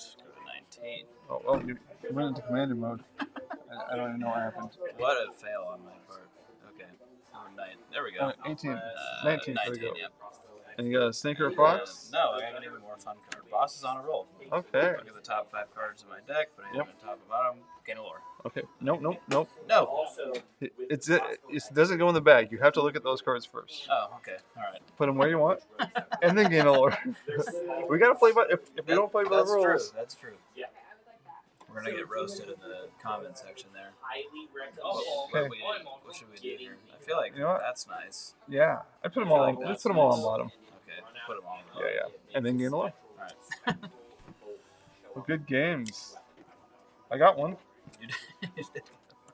Oh, well, you went into commander mode. I don't even know what happened. What a fail on my part. Okay. Oh, 9. There we go. 18. 19. 19, Go. yeah. And you got a snake or a fox? No, I have an even more fun card. Boss is on a roll. Okay. Look at the top 5 cards in my deck, put it in top and bottom, gain a lore. Okay. Nope. No. It doesn't go in the bag. You have to look at those cards first. Oh, okay. All right. Put them where you want, and then gain a lore. We gotta play by if we don't play by the rules. That's true. Yeah. We're gonna get roasted in the comment section there. What should we do here? I feel like that's nice. Yeah, I put them all. Let's put them all on bottom. Okay, put them all on bottom. Yeah, and then gain a lore. All right. Well, good games. I got one. You did.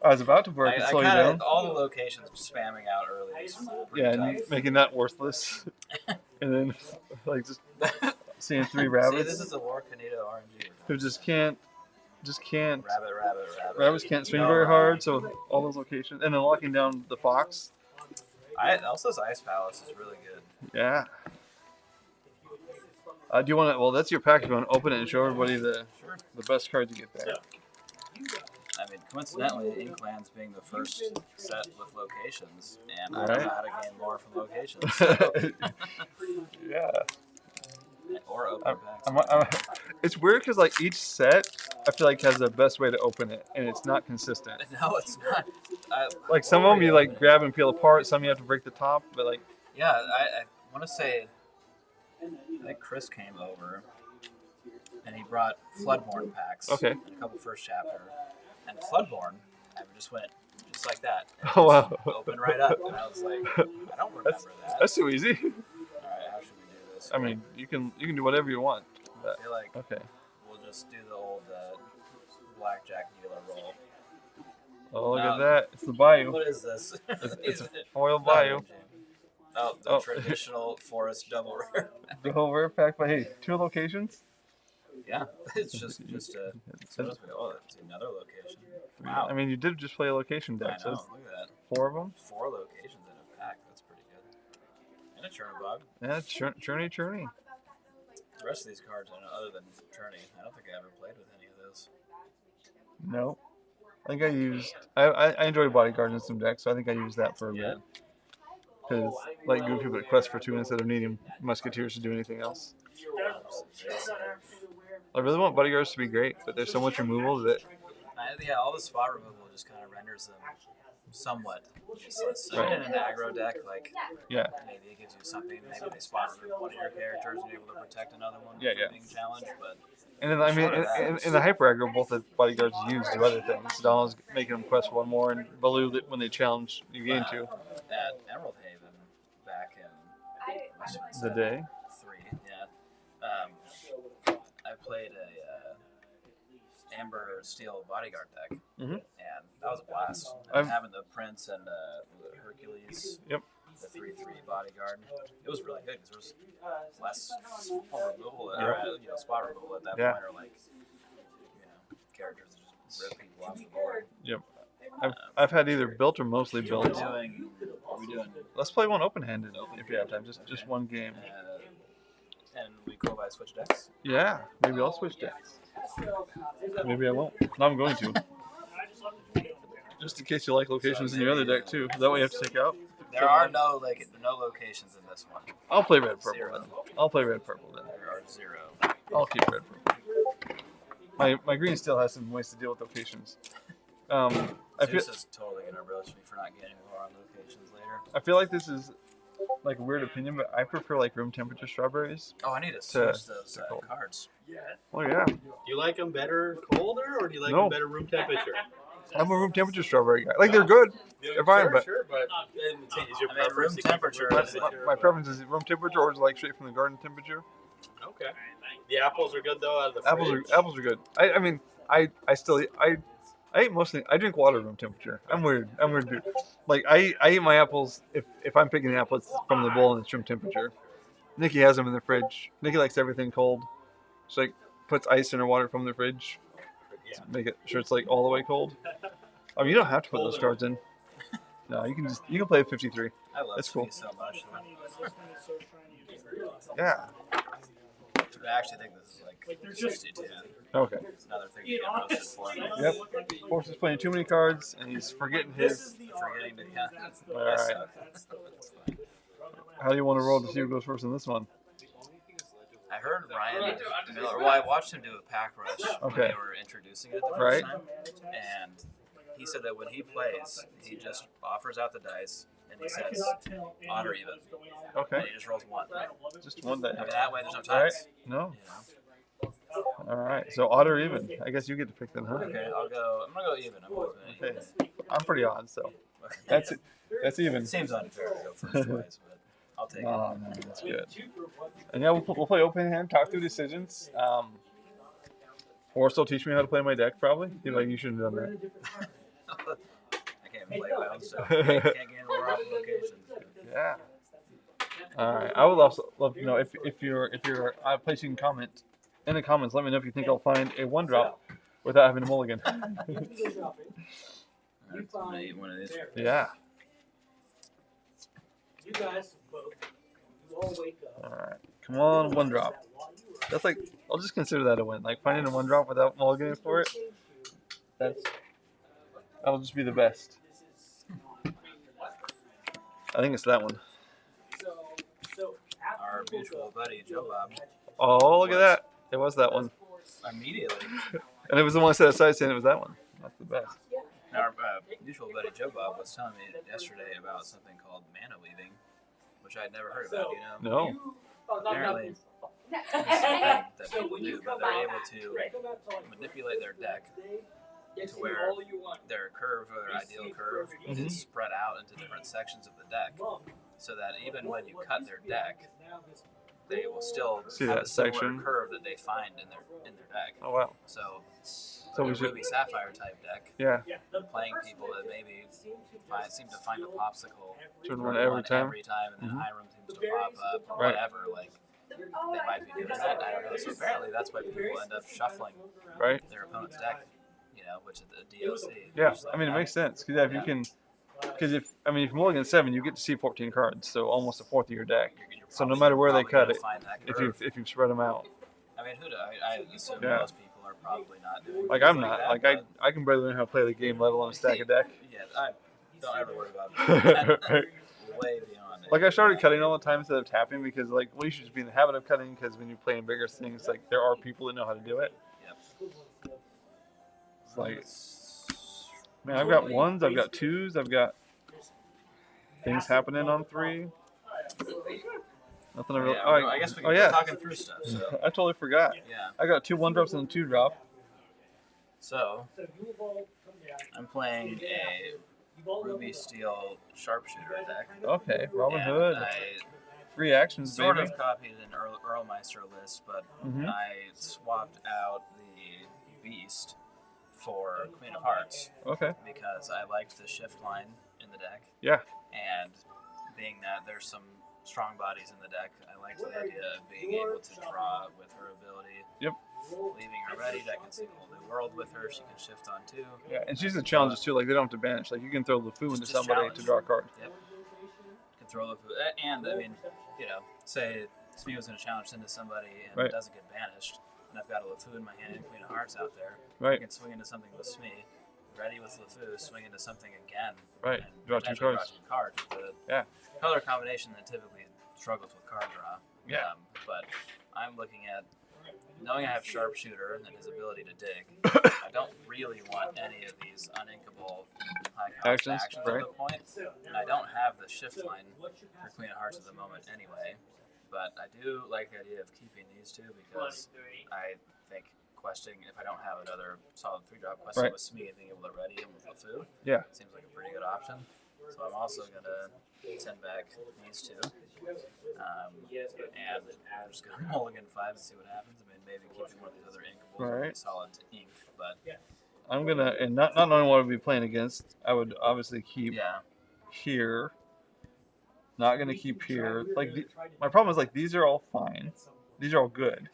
I was about to work and slow you down. All the locations spamming out early. Yeah, and making that worthless. And then, like, just seeing 3 rabbits. See, this is a Lorcanita RNG. Who just can't. Rabbit. Rabbits can't swing very hard, so all those locations. And then locking down the fox. Elsa's Ice Palace is really good. Yeah. Do you want to? Well, that's your pack. You want to open it and show everybody the best cards you get there. I mean, coincidentally, Inklands being the first set with locations, and I don't know how to gain more from locations. So. Yeah. Or open packs. It's weird because like each set, I feel like has the best way to open it, and it's not consistent. No, it's not. Like some of them you like grab and peel apart. Some you have to break the top, but like. Yeah, I want to say. I think Chris came over, and he brought Floodborn packs. Okay. In a couple first chapter, and Floodborn, I just went just like that. Oh wow. Opened right up, and I was like, I don't remember that. That's too easy. All right, how should we do this? I mean, you can do whatever you want. I feel like we'll just do the old blackjack dealer roll. Oh, look at that! It's the Bayou. What is this? It's a foil Bayou. Oh, the traditional Forest double rare. The whole rare pack, but hey, 2 locations. Yeah, it's just it's another location. Wow. I mean, you did just play a location deck. I know, So look at that. 4 of them. 4 locations in a pack. That's pretty good. And a Chernobog. Yeah, Churny. The rest of these cards, other than Churny, I don't think I ever played with any of those. No. I think I used. I enjoyed Bodyguard in some decks, so I think I used that for a bit. Because, like Goofy, but Quest for 2 instead of needing Musketeers to do anything else. I really want Bodyguards to be great, but there's so much removal that. Yeah, all the spot removal just kind of renders them somewhat useless. So in an aggro deck, like, maybe it gives you something. Maybe they spot remove one of your characters and you're able to protect another one from being challenged. But and then, I mean, in the hyper aggro, both the Bodyguards used do other things. Donald's making them quest 1 more, and Baloo, when they challenge, you gain 2. At Emerald Haven, back in the day 3, I played a Amber Steel Bodyguard deck, and that was a blast. Having the Prince and Hercules, the 3/3 Bodyguard, it was really good because there was less removal, spot removal at that point, or like characters that just rip people off the board. Yep. I've had either built or mostly built. What are we doing? Let's play one open-handed if you have time. Just 1 game. And we go by switch decks? Yeah, maybe I'll switch decks. Maybe I won't. No, I'm going to. Just in case you like locations in your other deck too. That way you have to take out. There are no locations in this one. I'll play red purple then. I'll play red purple then. There are 0. I'll keep red purple. My green still has some ways to deal with locations. Zeus is totally gonna roast me for not getting more on locations later. I feel like this is like a weird opinion, but I prefer like room temperature strawberries. Oh, I need to switch those cards. Yeah. Oh yeah. Do you like them better colder, or do you like them better room temperature? I'm a room temperature strawberry guy. Like they're good. They're fine, but is your room temperature? My preference is room temperature, or is it like straight from the garden temperature. Okay. The apples are good though out of the fridge. Apples are good. I mean I eat mostly. I drink water room temperature. I'm weird dude. Like I eat my apples if I'm picking the apples from the bowl and it's room temperature. Nikki has them in the fridge. Nikki likes everything cold. She like puts ice in her water from the fridge. To make it sure it's like all the way cold. I mean you don't have to put those cards in. No, you can play 53. I love That's cool. So much. Yeah. I actually think this is like like 62. Okay. Another thing to get roasted for. Yep. Forrest is playing too many cards, and he's forgetting his. Forgetting to count. All right. How do you want to roll to see who goes first in this one? I heard Ryan Miller. Well, I watched him do a pack rush when they were introducing it the first time, and he said that when he plays, he just offers out the dice and he says odd or even. Okay. And he just rolls one. Just one die. I mean, that way there's no ties. Right? No. You know? All right. So odd or even? I guess you get to pick then, huh? Okay, I'm gonna go even. Okay. I'm pretty odd, so that's it. That's even. It seems unfair to go first twice, but I'll take it. No, that's good. And yeah, we'll play open hand, talk through decisions. Forrest will teach me how to play my deck, probably. He's like, you shouldn't have done that. I can't even play my own stuff. I can't get more off locations. Yeah. All right. I would also love to know if you're placing comment in the comments. Let me know if you think I'll find a 1-drop without having a mulligan. One of these. Yeah. You guys both, you all wake up. All right. Come on, 1-drop. That's like, I'll just consider that a win. Like finding a 1-drop without mulliganing for it. That'll just be the best. I think it's that one. Our mutual buddy Joe Bob. Oh, look at that. It was that one. Immediately. And it was the one I set aside saying it was that one. That's the best. Our mutual buddy Joe Bob was telling me yesterday about something called mana weaving, which I'd never heard about. You know? No. Apparently, it's a thing that people do, but they're able to manipulate their deck to where their curve or their ideal curve is spread out into different sections of the deck, so that even when you cut their deck, they will still see have that a similar section curve that they find in their deck. Oh wow. So we should. Ruby Sapphire type deck. Yeah. Playing people that maybe seem to find a popsicle Turn one every time. and then Hiram seems to pop up or whatever. Like they might be doing that. I don't know. So apparently that's why people end up shuffling their opponent's deck. You know, which is the DOC. Yeah, I mean it makes sense because if you can, because if you mulligan 7, you get to see 14 cards, so almost a fourth of your deck. So no matter where they cut it, if you spread them out. I mean, I assume most people are probably not doing. Like I'm not. Like I can barely learn how to play the game, let alone stack a deck. Yeah, I don't ever worry about it. Way beyond it. Like I started cutting all the time instead of tapping because like you should just be in the habit of cutting because when you play in bigger things, like there are people that know how to do it. Yep. It's like, man, I've got 1s, I've got 2s, I've got things happening on 3. Nothing I really. I guess we can keep talking through stuff. So. I totally forgot. Yeah. I got 2 1-drops and a 2-drop. So I'm playing a Ruby Steel Sharpshooter deck. Okay, Robin Hood. 3 actions, sort baby. of copied an Earlmeister list, but I swapped out the Beast for Queen of Hearts. Okay. Because I liked the shift line in the deck. Yeah. And being that there's some strong bodies in the deck, I liked the idea of being able to draw with her ability. Yep. Leaving her ready, I can see a whole new world with her. She can shift on 2. Yeah, and she's a challenge too. Like they don't have to banish. Like you can throw LeFou into somebody to draw a card. Yep. You can throw LeFou, and I mean, you know, say Smee was going to challenge into somebody and it doesn't get banished, and I've got a LeFou in my hand and Queen of Hearts out there. I can swing into something with Smee, ready with LeFou, swing into something again. Right. And Draw 2 cards. Draw 2 cards with the color combination that typically struggles with card draw. Yeah. But I'm looking at, knowing I have Sharpshooter and his ability to dig, I don't really want any of these uninkable high-cost actions at the point. And I don't have the shift line for Queen of Hearts at the moment anyway. But I do like the idea of keeping these 2 because I think questing, if I don't have another solid 3-drop, questing with Smee and being able to ready him with LeFou seems like a pretty good option. So I'm also going to send back these 2. And I'm just going to mulligan 5 and see what happens. I mean, maybe keeping one of these other inkables would be solid to ink, but I'm going to, and not knowing what I'd be playing against, I would obviously keep here. Not going to keep here. Like my problem is like these are all fine. These are all good.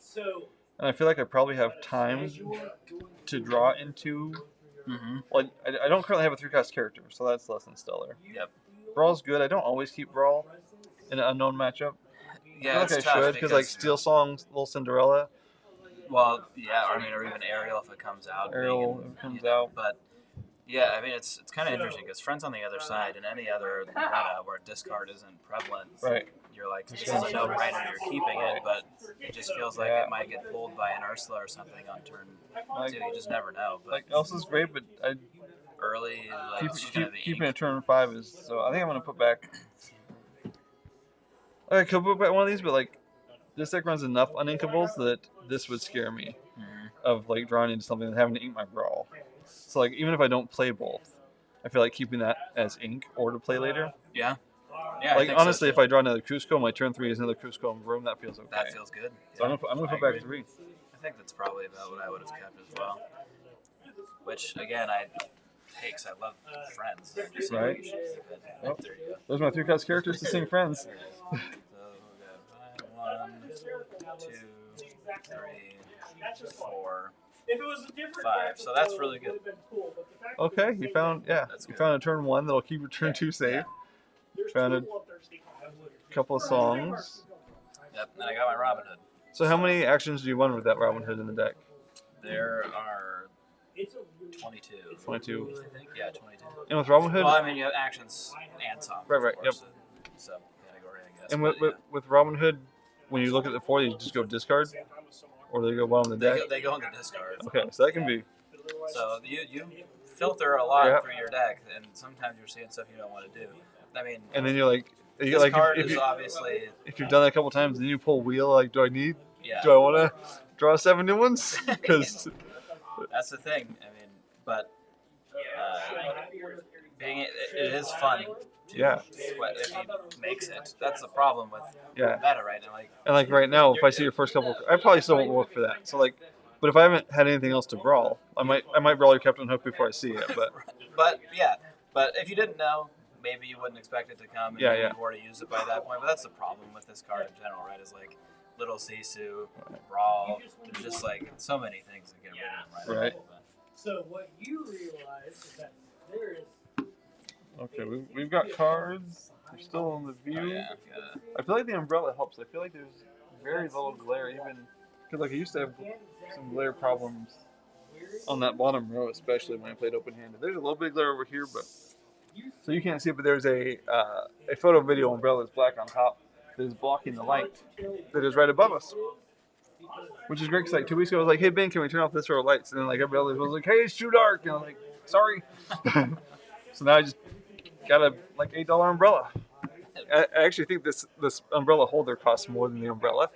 And I feel like I probably have time to draw into. Like I don't currently have a 3-cost character, so that's less than stellar. Yep. Brawl's good. I don't always keep Brawl in an unknown matchup. Yeah, I feel like I should because like Steel Song's Little Cinderella. Well, yeah, or even Ariel if it comes out. Ariel if it comes out. But yeah, it's kind of interesting because Friends on the Other Side and any other meta where discard isn't prevalent, right? You're like, this is a no-brainer, you're keeping it, but it just feels like it might get pulled by an Ursula or something on turn 2. You just never know. But like Elsa's great, but early, like keeping it turn 5 is so. I think I'm gonna put back. I could put back one of these, but like this deck runs enough uninkables that this would scare me of like drawing into something and having to ink my brawl. So like even if I don't play both, I feel like keeping that as ink or to play later. Yeah. Yeah, like honestly, if I draw another Cusco, my turn 3 is another Cusco and room. That feels okay. That feels good. So I'm gonna put back 3. I think that's probably about what I would have kept as well. Which again, I hate 'cause I love Friends. So right. Well, there you go. Those are my 3 cast characters to sing Friends. So we got 1, 2, 3, 4, 5. So that's really good. Okay, you found a turn 1 that'll keep your turn 2 safe. Yeah. Found a couple of songs. Yep, and I got my Robin Hood. So how many actions do you run with that Robin Hood in the deck? There are 22. 22. I think, yeah, 22. And with Robin Hood? Well, you have actions and songs. Right, yep. Subcategory, I guess. And with Robin Hood, when you look at the 4, you just go discard? Or they go bottom of the deck? They go in the discard. Okay, so that can be... So you filter a lot through your deck, and sometimes you're seeing stuff you don't want to do. And then you're like... This card is obviously... If you've done that a couple times, then you pull wheel, like, do I Yeah. Do I want to draw 7 new ones? Because... That's the thing. But it is fun to sweat if he makes it. That's the problem with meta right now. And like right now, if I see your first couple, I probably still won't look for that. So like, but if I haven't had anything else to brawl, I might brawl your Captain Hook before I see it. But but if you didn't know, maybe you wouldn't expect it to come. And you've already used it by that point. But that's the problem with this card in general, right? Is like Little Sisu, Brawl. There's just like so many things that get rid of them right away. So what you realize is that there is... Okay, we've got cards. They're still on the view. I feel like the umbrella helps. I feel like there's very little glare, even because like I used to have some glare problems on that bottom row, especially when I played open-handed. There's a little bit of glare over here, but so you can't see it. But there's a photo video umbrella that's black on top that is blocking the light that is right above us. Which is great because like 2 weeks ago I was like, hey Ben, can we turn off this row of lights? And then like everybody was like, hey, it's too dark. And I'm like, sorry. So now I just got a like $8 umbrella. I actually think this umbrella holder costs more than the umbrella.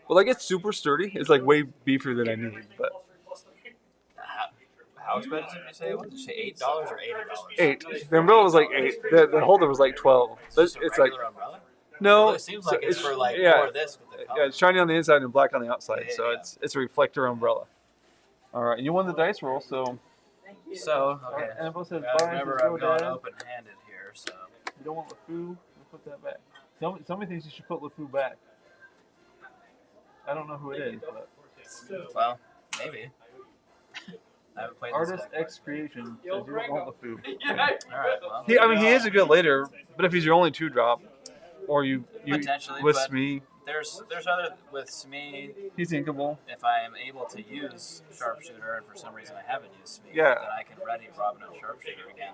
But like it's super sturdy. It's like way beefier than I need. But how expensive did you say it was? Did you say $8 or $80? $8. The umbrella was like $8. The holder was like $12. It's like umbrella? no. Well, it seems like it's for like for this with the color. Yeah, it's shiny on the inside and black on the outside, so it's a reflector umbrella. All right, and you won the dice roll, so. So okay. And both says remember, I'm going open-handed here, so. You don't want LeFou? We'll put that back. Somebody thinks you should put LeFou back. I don't know who it is, but. Well, maybe. I haven't played Artist X Creation says you don't want LeFou. All right. Well, he is a good later, but if he's your only 2-drop, or you with Smee. There's other with Smee. He's inkable. If I am able to use Sharpshooter, and for some reason I haven't used Smee, then I can ready Robin Hood Sharpshooter again.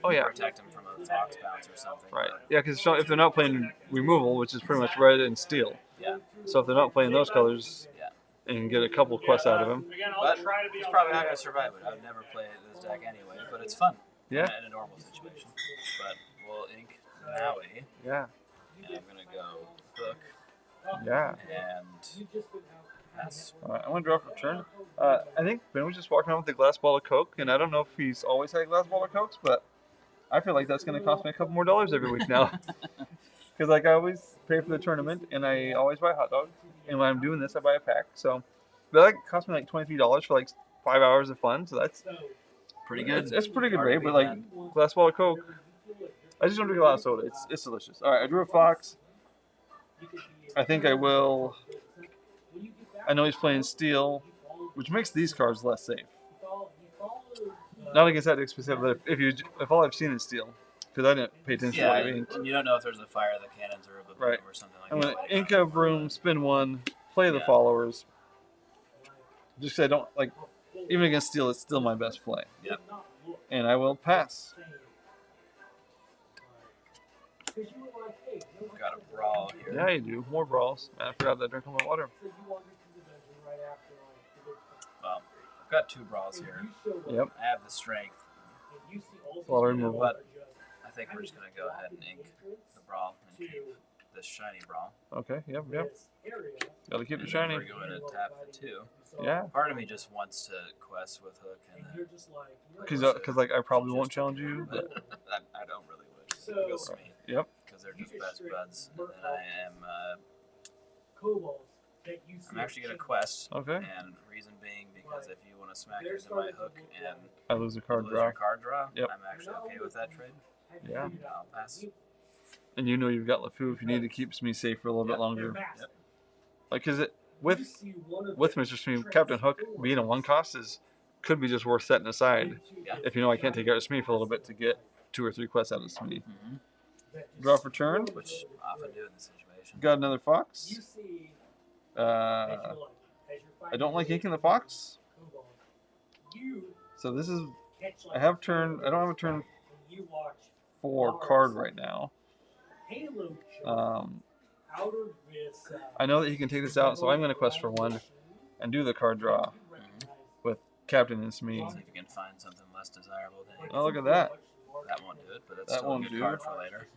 Oh yeah. Protect him from a Fox bounce or something. Right. Yeah, because if they're not playing removal, which is pretty much red and steel. Yeah. So if they're not playing those colors. And get a couple quests out of him. But he's probably not going to survive it. I would never play this deck anyway, but it's fun. Yeah. In a normal situation. But we'll ink Maui. Yeah. And I'm going to go Hook. Yeah. And pass. All right, I'm going to draw for turn. I think Ben was just walking around with a glass bottle of Coke, and I don't know if he's always had a glass bottle of Cokes, but I feel like that's going to cost me a couple more dollars every week now. Because like I always pay for the tournament, and I always buy hot dogs. And when I'm doing this, I buy a pack. So, but that cost me like $23 for like 5 hours of fun. So that's pretty good. It's pretty good rate. But like glass bottle of Coke, I just don't drink a lot of soda. It's delicious. All right, I drew a fox. I think I will. I know he's playing steel, which makes these cards less safe. Not against that deck specifically, but if all I've seen is steel. Because I didn't pay attention to what I inked. And you don't know if there's a fire of the cannons or a boom or something like that. I'm going to ink a broom, spin 1, play the followers. Just 'cause I don't like, even against steel, it's still my best play. Yep. And I will pass. Got a brawl here. Yeah, you do. More brawls. Man, I forgot that I drink all my water. Well, I've got 2 brawls here. Yep. I have the strength. A lot of removal. But I think we're just going to go ahead and ink the brawl and keep this shiny brawl. Okay, yep. Gotta keep And it shiny. We're going to tap the 2. Yeah. Part of me just wants to quest with Hook and Because like I probably won't challenge you. But... I don't really wish. It goes to me. Yep. Because they're just best buds. And then I am I'm actually going to quest. Okay. And reason being because if you want to smack into my Hook and I lose a card lose draw. your card draw, Yep. I'm actually okay with that trade. Yeah. I'll pass. And you know you've got LeFou if you need to keep me safe for a little bit longer. Yep. Like, cause it with Mr. Smee, Captain Hook being a 1 cost could be just worth setting aside. Yeah. If you know I can't take out of Smee for a little bit to get 2 or 3 quests out of Smee. Mm-hmm. Draw for turn. Which I often do in this situation. Got another fox. I don't like inking the fox. So this is I don't have a turn 4 card right now. I know that he can take this out, so I'm going to quest for 1 and do the card draw with Captain and Smee. See if you can find something less desirable than Oh, look at that. That won't do it, but that's That still a won't good do. card for later.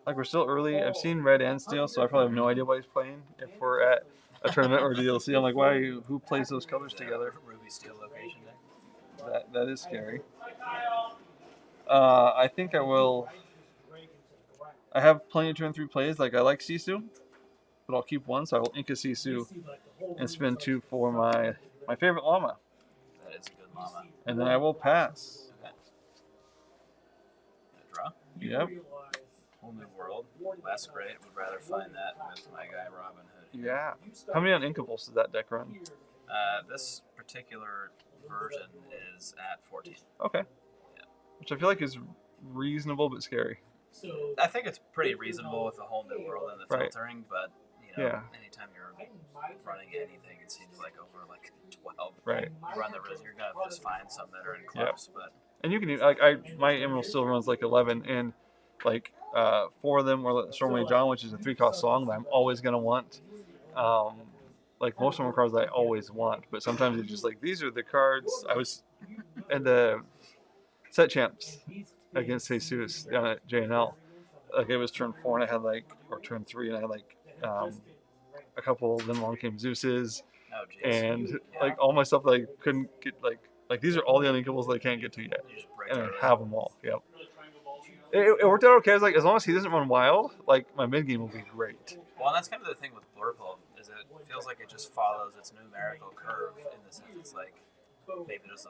Like, we're still early. I've seen red and steel, so I probably have no idea what he's playing. If we're at a tournament or DLC, I'm like, who plays those colors together? Ruby Steel location deck. That is scary. I think I will. I have plenty of turn 3 plays. Like, I like Sisu, but I'll keep 1, so I will ink a Sisu and spend 2 for my favorite llama. That is a good llama. And then I will pass. Okay. Draw. Yep. Whole new world. Less great. Would rather find that with my guy Robin Hood. Yeah. How many uninkables does that deck run? This particular version is at 14. Okay. Yeah. Which I feel like is reasonable but scary. I think it's pretty reasonable with the whole new world and the filtering, but anytime you're running anything, it seems like over like 12. Right. You run the risk, you're gonna just find some that are in clubs, but. And you can my Emerald still runs like 11, and like 4 of them were Stormway John, which is a 3-cost song that I'm always gonna want. Like most of them are cards I always want, but sometimes it's just like these are the cards I was at the set champs against Jesus down at JNL. Like it was turn 4 and I had or turn 3 and I had a couple. Then along came Zeus's, and like all my stuff that I couldn't get like these are all the uninkables that I can't get to yet, and I have them all. Yep. It worked out okay. I was like, as long as he doesn't run wild, like my mid game will be great. Well, and that's kind of the thing with Blurple is it feels like it just follows its numerical curve in the sense it's like maybe there's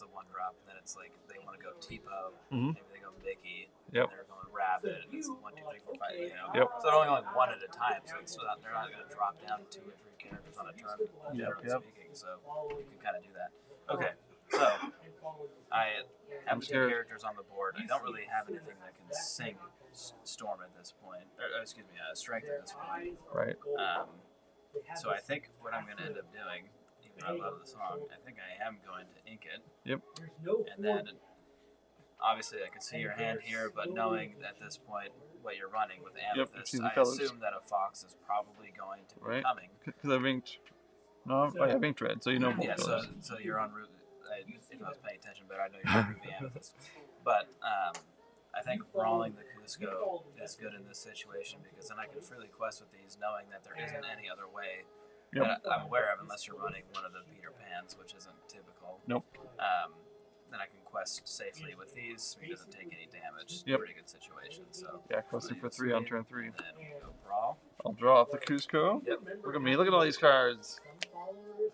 the 1 drop, and then it's like they want to go Tipo, maybe they go Mickey, Yep. They're going Rabbit, and it's 1, 2, 3, 4, 5, you know. Yep. So they're only going 1 at a time, so it's not, they're not going to drop down 2 or 3 characters on a turn, generally speaking. So you can kind of do that. Okay, so I have 2 characters on the board. I don't really have anything that can sing Storm at this point, or excuse me, Strength at this point. Right. So I think what I'm going to end up doing, even though I love the song, I think I am going to ink it. Yep. And then, obviously, I can see your hand here, but knowing at this point what you're running with Amethyst, I assume that a Fox is probably going to be coming. Because I've inked. No, I have inked red, so you know both yeah, those. so you're on route. If I was paying attention better, I know you're on Ruby Amethyst. But I think brawling the Cusco is good in this situation because then I can freely quest with these knowing that there isn't any other way that I'm aware of unless you're running one of the Peter Pans, which isn't typical. Nope. Then I can quest safely with these. He doesn't take any damage. Yep. Pretty good situation. So yeah, questing for 3 on turn 3. And then we go brawl. I'll draw off the Cusco. Yep. Look at me. Look at all these cards.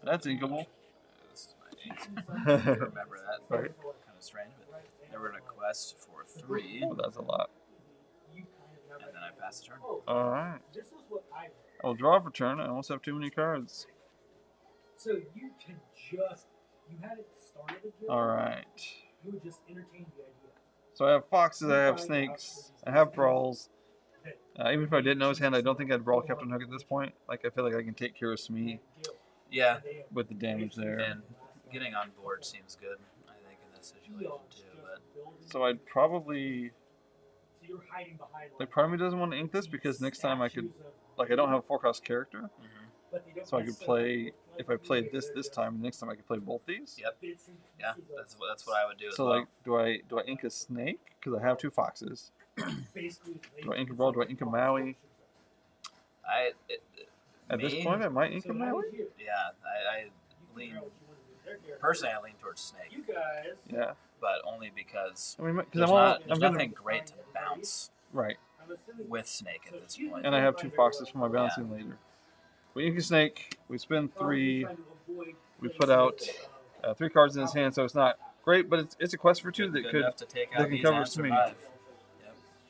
That's inkable. This is my 8. I remember that. Right. Kind of strange, but then we're going to quest for 3. Oh, that's a lot. And then I pass the turn. Alright. I'll draw for turn. I almost have too many cards. So you can just, you hadn't started a guild. Alright. You would just entertain the idea. So I have foxes, I have snakes, I have brawls. Even if I didn't know his hand, I don't think I'd brawl Captain Hook at this point. Like, I feel like I can take care of Smee Yeah. With the damage there. And getting on board seems good, I think, in this situation too. But so I'd probably. Like, part of me doesn't want to ink this because next time I could, like, I don't have a 4-cost character, so I could play. If I played this time, next time I could play both these. Yep. Yeah, that's what I would do. So like, do I ink a snake because I have 2 foxes? Do I ink a brawl? Do I ink a Maui? At this point, I might ink a Maui. Yeah, I lean. Personally, I lean towards snake. Yeah. But only because I mean, there's nothing great to bounce. Right. With snake at this point. And I have 2 foxes for my bouncing later. We ink a snake. We spend 3. We put out 3 cards in his hand, so it's not great, but it's a quest for 2 that can cover to me. Yep.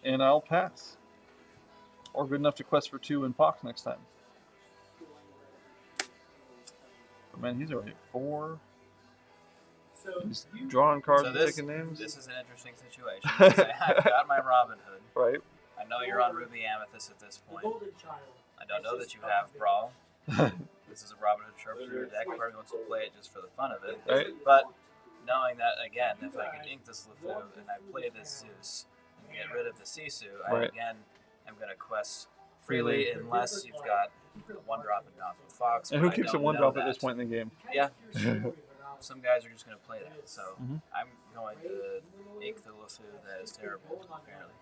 And I'll pass. Or good enough to quest for 2 and Fox next time. But man, he's already at 4. He's drawing cards and taking names. This is an interesting situation. I've got my Robin Hood. Right. I know you're on Ruby Amethyst at this point. I don't know that you have Brawl. This is a Robin Hood Sharpshooter deck. Probably wants to play it just for the fun of it. Right. But knowing that, again, if I can ink this LeFou and I play this Zeus and get rid of the Sisu, I again am going to quest freely unless you've got a 1-drop and Donphan Fox. And who keeps a 1-drop at this point in the game? Yeah. Some guys are just going to play that. So I'm going to ink the LeFou that is terrible, apparently.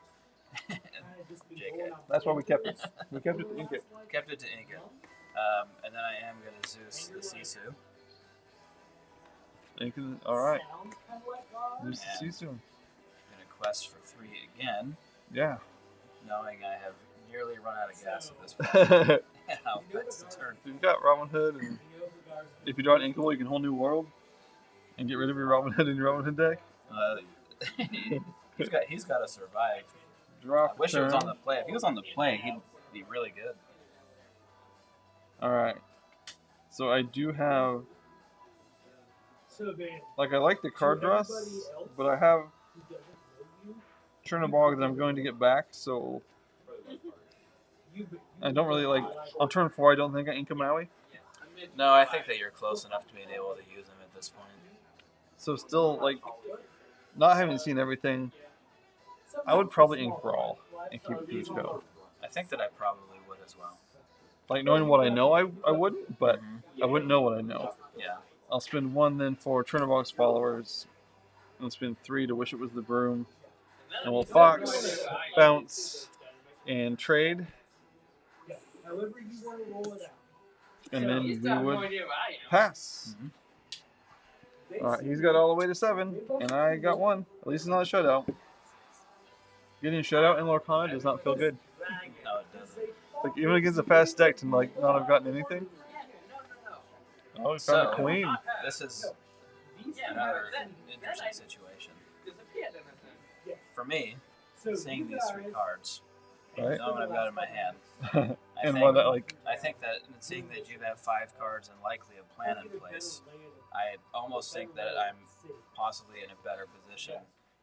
JK. That's why we kept it. We kept it to ink it. Kept it to ink it. And then I am going to Zeus the Sisu. Alright. Zeus the Sisu. I'm going to quest for 3 again. Yeah. Knowing I have nearly run out of gas at this point. I'll fix the turn. You've got Robin Hood, and if you draw an Inkable, you can Whole New World and get rid of your Robin Hood in your Robin Hood deck. He's got to survive. Draw I wish he was on the play. If he was on the play, he'd be really good. Alright. So I do have... Like, I like the card draws, but I have Chernobog that I'm going to get back, so... I don't really like... On turn 4, I don't think I ink a Maui. No, I think that you're close enough to being able to use him at this point. So still, like, not having seen everything, I would probably ink Brawl and keep Cusco. I think that I probably would as well. Like, knowing what I know, I wouldn't, but I wouldn't know what I know. Yeah. I'll spend 1 then for Chernobog's followers, and spend 3 to Wish It Was the Broom. And we'll Fox, bounce, and trade. And then we would pass. Alright, he's got all the way to 7, and I got 1. At least it's not a shutout. Getting a shutout in Lorcana does not feel good. No, it doesn't. Like, even against a fast deck to, like, not have gotten anything. Oh, we found a queen. This is another interesting situation. For me, seeing these 3 cards, knowing what I've got in my hand, I think that seeing that you have 5 cards and likely a plan in place, I almost think that I'm possibly in a better position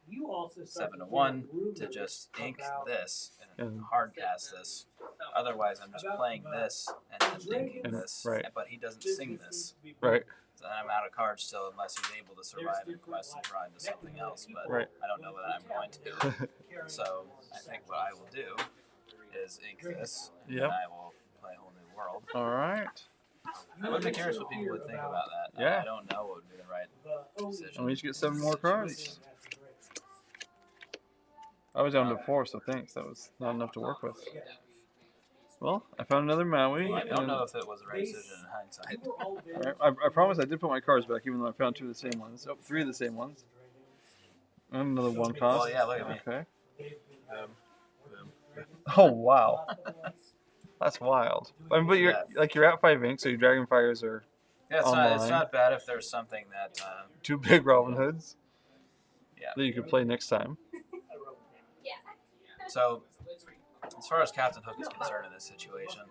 7-1 to just ink this and hard cast this. Otherwise, I'm just playing this and then inking this. Right. But he doesn't sing this. Right. So I'm out of cards still unless he's able to survive and quest and try into something else. But I don't know that I'm going to. So I think what I will do is ink this, and then I will play a Whole New World. All right. I would be curious what people would think about that. Yeah. I don't know what would be the right decision. And we each get 7 more cards. I was down to 4, so thanks. That was not enough to work with. Well, I found another Maui. I don't know if it was the right decision in hindsight. Right. I promise I did put my cards back, even though I found 2 of the same ones. Oh, 3 of the same ones. And another 1 cost. Oh, yeah, look at me. Okay. Boom. Oh, wow. That's wild. I mean, but you're at 5 ink, so your Dragonfires are it's not bad if there's something that... 2 big Robin Hoods. Yeah. That you could play next time. So, as far as Captain Hook is concerned in this situation,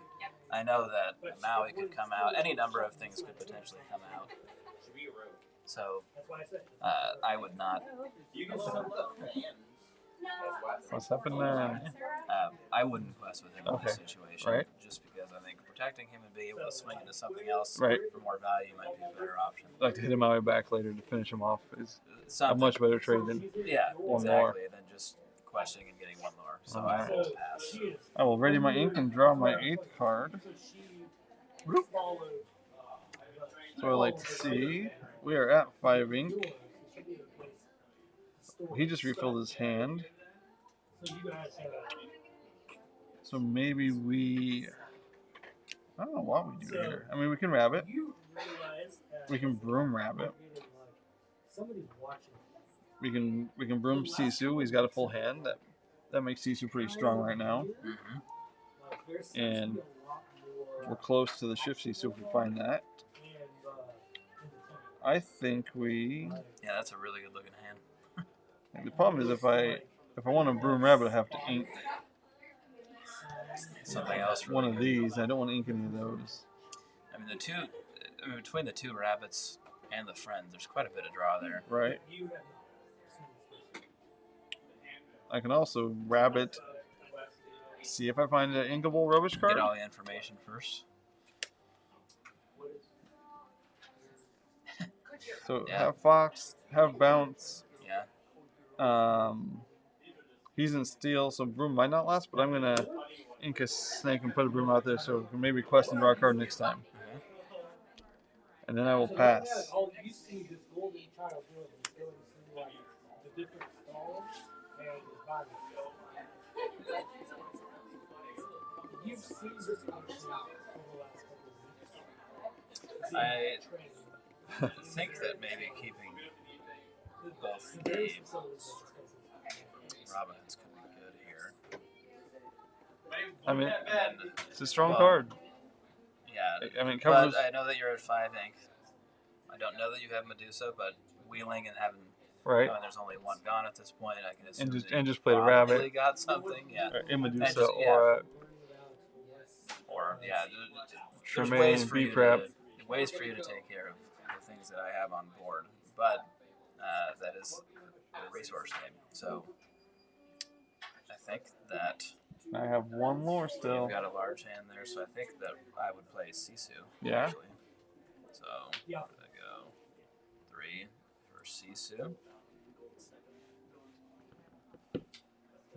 I know that Maui could come out. Any number of things could potentially come out. So, I would not... What's happened there? I wouldn't quest with him in this situation. Right. Just because I think protecting him and being able to swing into something else Right. for more value might be a better option. Like to hit him out of back later to finish him off is Something. a much better trade than Yeah, one exactly. lore. Than just questing and getting one lore. So I will pass. I will ready my ink and draw my 8th card. So I like to see. We are at 5 ink. He just refilled his hand. So maybe we... I don't know what we do here. I mean, we can rabbit. We can broom rabbit. We can broom Sisu. He's got a full hand. That makes Sisu pretty strong right now. Mm-hmm. And we're close to the shift Sisu if we find that. I think we... Yeah, that's a really good looking hand. The problem is if I want to broom rabbit, I have to ink something else. One of these. I don't want to ink any of those. I mean, between the two rabbits and the friends, there's quite a bit of draw there. Right. I can also rabbit. See if I find an inkable rubbish card. Get all the information first. So have Fox, have Bounce. Yeah. He's in steel, so broom might not last, but I'm gonna ink a snake and put a broom out there, so we can maybe quest and draw a card next time. And then I will pass. I think that maybe keeping both the Robin Hoods could be good here. I mean, it's a strong card. Yeah. I mean, covers. But I know that you're at 5 ink. I don't know that you have Medusa, but wheeling and having. Right. There's only one gone at this point. I can assume and just play the rabbit. Really got something, yeah. In Medusa just, or there's Tremaine, ways for you B-Prep. ways for you to take care of the things that I have on board, but that is a resource game. So I think that I have one more still. You've got a large hand there, so I think that I would play Sisu. Yeah. Actually. So I'm gonna go 3 for Sisu.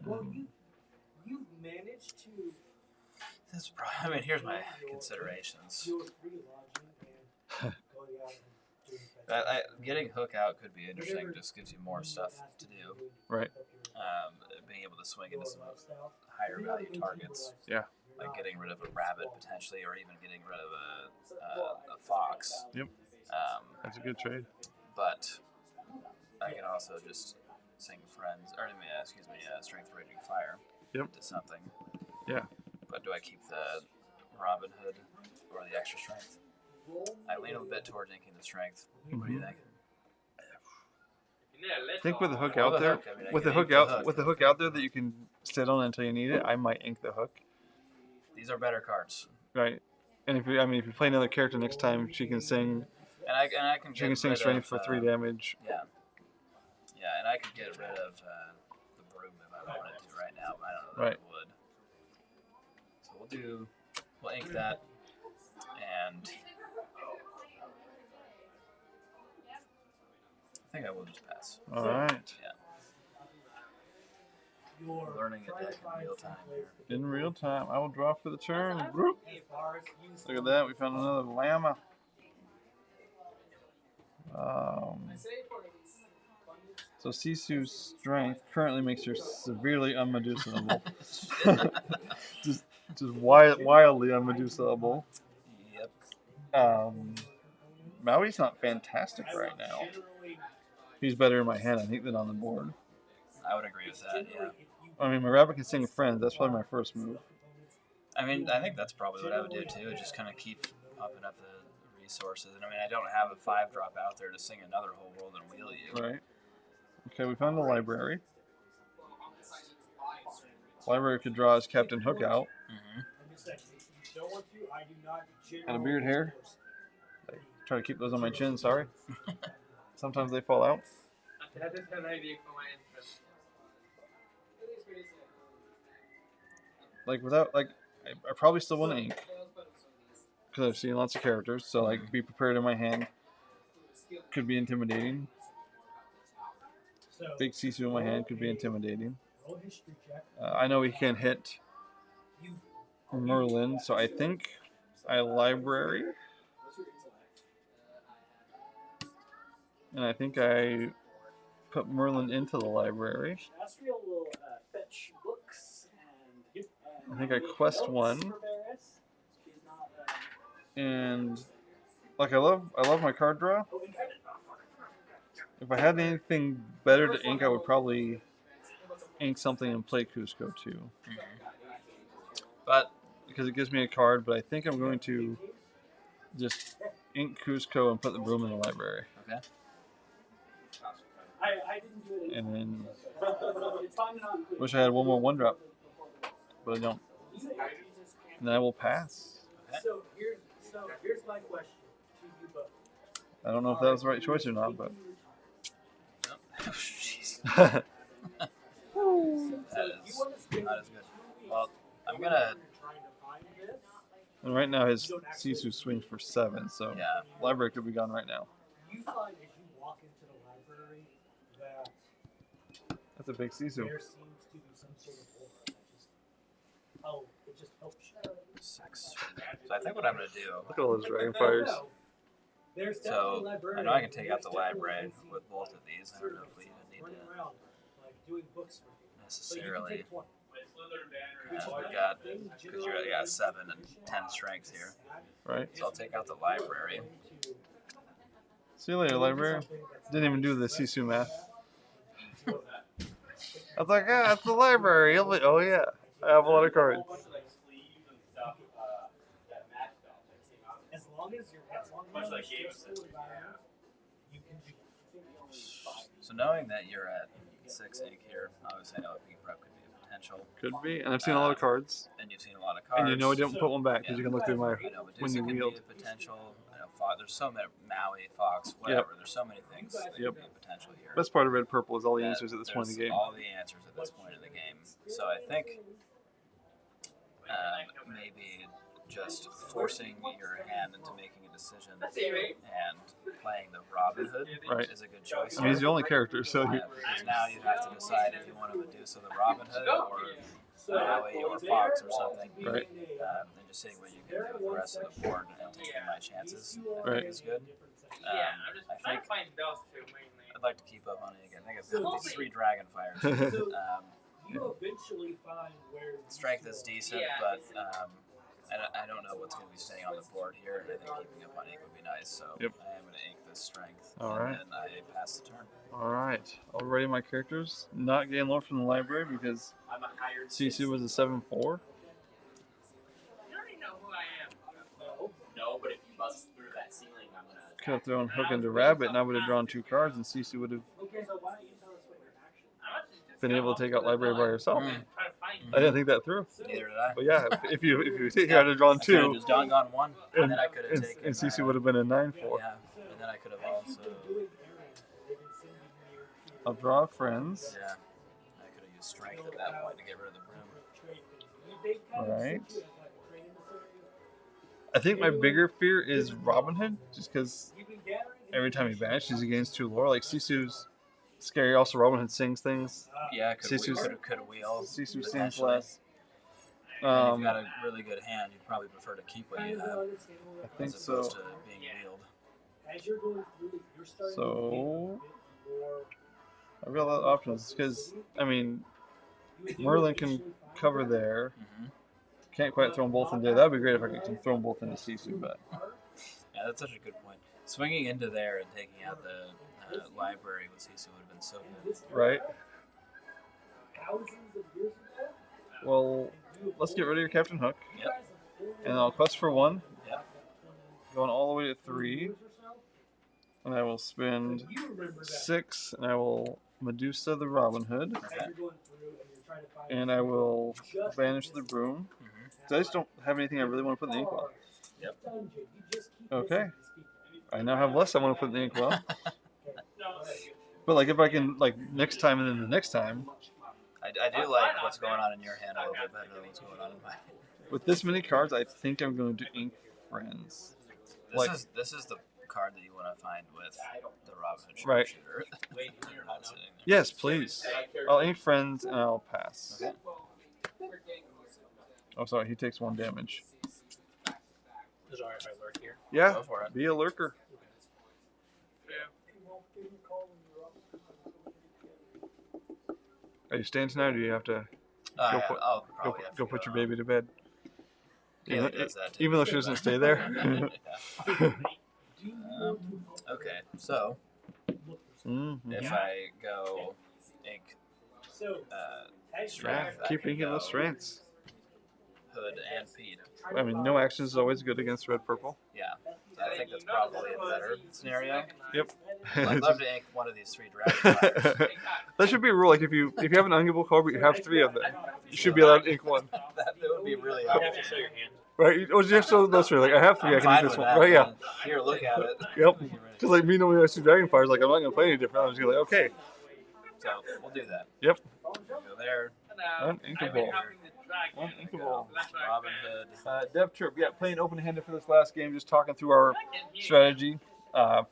Well, you've managed to. This is probably, I mean, here's my considerations. Getting hook out could be interesting. Just gives you more stuff to do. Right. Being able to swing into some higher value targets. Yeah. Like getting rid of a rabbit potentially, or even getting rid of a fox. Yep. That's a good trade. But I can also just sing friends, or strength raging fire. Yep. To something. Yeah. But do I keep the Robin Hood or the extra strength? I lean a bit towards inking the strength. What do you think? I think with the hook out there, with the hook out there that you can sit on until you need it, I might ink the hook. These are better cards. Right. And if you play another character next time, she can sing. And I can. She can sing strength for 3 damage. Yeah. Yeah, and I could get rid of the broom if I wanted to right now, but I don't know that I would. So we'll ink that, and I think I will just pass. All right. Yeah. Learning a deck in real time here. In real time. I will draw for the turn. Look at that. We found another llama. So Sisu's strength currently makes her severely unmeducinable. just wildly unmeducinable. Yep. Maui's not fantastic right now. He's better in my hand, I think, than on the board. I would agree with that, yeah. I mean, my rabbit can sing friends. That's probably my first move. I mean, I think that's probably what I would do, too. Just kind of keep popping up the resources. And I mean, I don't have a 5-drop out there to sing another whole world and wheel you. Right. Okay, we found a library. Library could draw as Captain Hook out. Got a beard hair. I try to keep those on my chin, sorry. Sometimes they fall out. That is an idea for my interest. I probably still want to ink. because I've seen lots of characters. So like, be prepared in my hand could be intimidating. Big Sisu in my hand could be intimidating. I know he can hit Merlin, so I think I library. And I think I put Merlin into the library. I think I quest one. And like I love my card draw. If I had anything better to ink, I would probably ink something and play Cusco too. But because it gives me a card, but I think I'm going to just ink Cusco and put the broom in the library. Okay. And then wish I had one more 1-drop, but I don't. And then I will pass. Okay. So here's my question to you both. I don't know if that was the right choice or not, but. Oh, jeez. That is not as good. Well, I'm gonna. And right now his Sisu swings for 7, so Yeah. library could be gone right now. You find as you walk into the library that That's a big Sisu. there seems to be some sort of aura that it just helps you. 6. So I think what I'm gonna do. Look at all those dragonfires. So I know I can take out the library with both of these. I don't know if we even need to necessarily. We've got because you got 7 and 10 strength here. Right. So I'll take out the library. See you later, library. Didn't even do the Sisu math. I was like, ah, it's the library. Oh yeah, I have a lot of cards. As long as you're you can do it. So knowing that you're at 6 ink here, obviously I know a pink prep could be a potential. Could be, and I've seen a lot of cards. And you've seen a lot of cards. And you know I didn't put one back because you can look through my I know, but when Medusa you could wield. be a potential. I know, there's so many Maui, Fox, whatever. There's so many things that could be a potential here. Best part of red purple is all the answers at this point in the game. All the answers at this point in the game. So I think maybe just forcing your hand into making a decision and playing the Robin Hood is a good choice. I mean, he's the only character, so you. Because now you have to decide if you want to Medusa the Robin Hood or Maui or Fox or something. Right. And just seeing what you can do with the rest of the board and taking my chances. I Right. think is good. Yeah, I'm just I trying think to find those two mainly. I'd like to keep up on it again. I think I've got these 3 dragon fires. You eventually find where Strength is decent, but I don't know what's going to be staying on the board here, and I think keeping up on ink would be nice. So I am going to ink this strength, and I pass the turn. All right, I'll ready my characters. Not getting low from the library because Sisu was a 7-4. You already know who I am. No, but if you bust through that ceiling, I'm gonna. Could have thrown Hook into Rabbit, and I would have drawn 2 cards, and Sisu would have Okay, so why don't you tell us what your action is? I'm actually just been able to take out library by herself. trying to find I didn't think that through. Neither did I. But yeah, if you take here, I'd have drawn I could have 2, just gone 1, and then I could have and taken. Sisu would have been a 9-4. Yeah, and then I could have also. I'll draw friends. Yeah, I could have used strength at that point to get rid of the broom. Alright. I think my bigger fear is Robin Hood, just because every time he vanishes, he gains 2 lore. Like, Sisu's scary. Also, Robin Hood sings things. Yeah, could Sisu's- have wheel. Sisu sings potentially. less. And you've got a really good hand. You'd probably prefer to keep what you have I think as so. opposed to being wheeled. As you're going through, you're starting So, to get more. I've got a lot of options, because, I mean, Merlin can cover there. Can't quite throw them both in there. That would be great if I could throw them both into Sisu, but Yeah, that's such a good point. Swinging into there and taking out the library with Sisu would have been so good. right? Thousands of years ago, Well, let's get rid of your Captain Hook, Yep. and I'll quest for 1, Yep. going all the way to 3, and I will spend 6, and I will Medusa the Robin Hood, and I will banish the broom. So I just don't have anything I really want to put in the inkwell. Yep. Okay. I now have less I want to put in the inkwell. But like if I can, like next time and then the next time, I do like what's going on in your hand a little bit better than what's going on in mine. with this many cards, I think I'm going to ink friends. This is the card that you want to find with the Robin Hood Right. Sharpshooter. You're not sitting there. Yes, please. I'll ink friends and I'll pass. Okay. Oh, sorry. He takes 1 damage. Is it alright if I lurk here? Yeah. Go for it. Be a lurker. Are you staying tonight, or do you have to I'll go probably have to put your baby to bed? Kaylee does that too. Even though she doesn't stay there. Okay, so if I go ink strength, I keep can inking those go strengths. Hood and Pete. I mean, no action is always good against red purple. Yeah, I think that's probably a better scenario. Yep. I'd love to ink one of these 3 dragon fires. That should be a rule. Like if you have an ungiveable card, but you have 3 of them, you should be allowed to ink 1. That would be really You have to helpful. show your hand. Right? Or you have to show those 3. Like I have 3, I I'm can fine ink this with one. that. Right? Yeah. Man. Here, look at it. Yep. Get ready. Because like me knowing I have 2 dragonfires, like I'm not gonna play any different. I'm just gonna be like, okay. So we'll do that. Yep. Go there. Uninkable. Uninkable. Robin Hood. Dev Trip, yeah, playing open-handed for this last game, just talking through our strategy.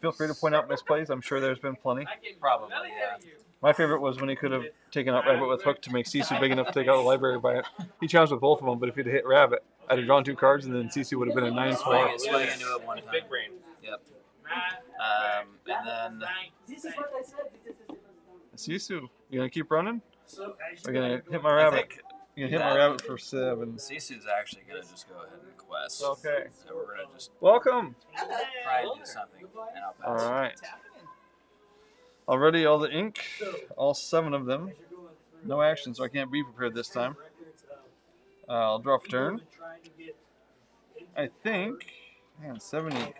Feel free to point out misplays. I'm sure there's been plenty. Probably, yeah. My favorite was when he could have taken out Rabbit with Hook to make Sisu big enough to take out the library by it. He challenged with both of them, but if he'd hit Rabbit, I'd have drawn 2 cards, and then Sisu would have been a 9 Swing swing. swing into it one time. Big brain. Yep. And then Sisu, you gonna keep running? Or you gonna hit my I Rabbit? think You gonna hit my Rabbit for 7. Sisu's actually going to just go ahead and quest. Okay. So we're going to just Welcome. try and do something, and I'll pass. All right. Already all the ink, all 7 of them. No action, so I can't be prepared this time. I'll draw for turn. I think, man, 7 ink.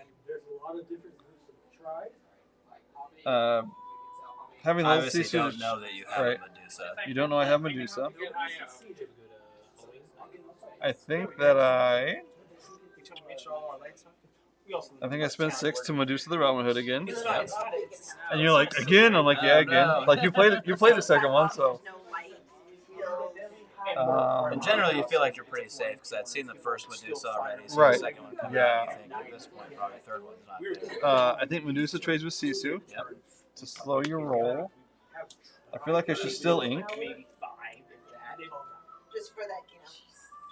Having I those obviously Sisu, don't know that you have right. a Medusa. You don't know I have Medusa. I think that I spent 6 to Medusa the Robin Hood again. And you're like, again? I'm like, yeah, again. No. Like you played the second one, so. And generally, you feel like you're pretty safe because I'd seen the first Medusa already. So Right. The second one coming Yeah. out, I think at this point, probably the third one's not there. I think Medusa trades with Sisu Yep. to slow your roll. I feel like I should still ink. Just for that,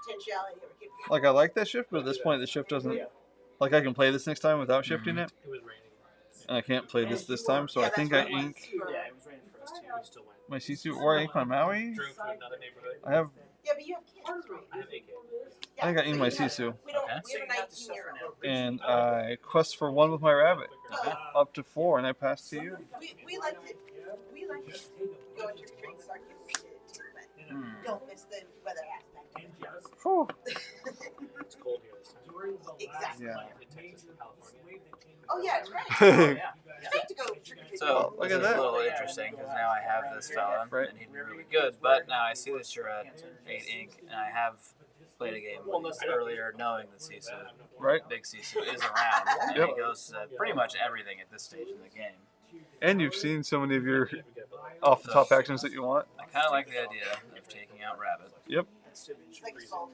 potentiality. Like I like that shift, but at this point the shift doesn't. Like I can play this next time without shifting it, It was raining. and I can't play this time. So I think I ink Yeah, it was raining for us too. We still went. my Sisu or I ink my Maui. Drove to another neighborhood. I have. Yeah, but you have kids, right? I have AK. I think I ink my Sisu, We don't. Okay. We have a 19-year-old. and I quest for 1 with my Rabbit, up to 4, and I pass to you. We like to go into trick start getting too, but don't miss the weather aspect. Whew. It's cold here this time. Exactly. Yeah. In Texas and California. Oh yeah, it's great. It's great to go trick or treating. So Look this at is that. a little interesting because now I have this fella, Right. and he'd be really good. But now I see that you're at 8 ink, and I have played a game earlier knowing that Sisu, Right. Big Sisu, is around, and Yep. he goes to pretty much everything at this stage in the game. And you've seen so many of your off-the-top actions that you want. I kind of like the idea of taking out Rabbit, Yep. Like salt.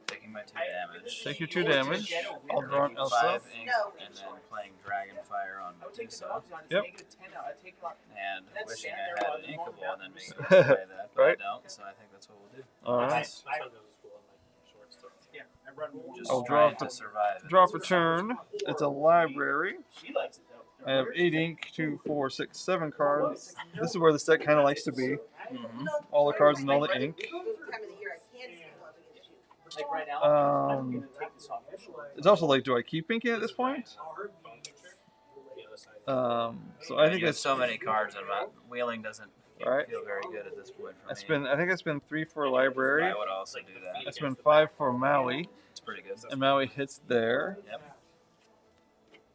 taking my 2 damage, Take your 2 damage. I'll draw an taking Elsa. 5 ink, and then playing Dragonfire on Medusa, Yep. and wishing I had an Inkable and then being able to play that, but Right. I don't, so I think that's what we'll do. All right. My son goes to school in like shorts. So. Just I'll draw trying for- to survive it. Draw for turn. It's a library. She likes it though. I have 8 ink, 2, 4, 6, 7 cards. This is where the set kind of likes to be. Mhm. All the cards and all the ink. This time of the year, I can see loving it too. Like right now, I'm Um, gonna take this off. it's also like, do I keep inking at this point? So I think You have it's so many cards, and wheeling doesn't Right. feel very good at this point for me. I think I spent 3 for a library. I would also do that. I spent 5 for Maui, It's pretty good. and Maui hits there. Yep.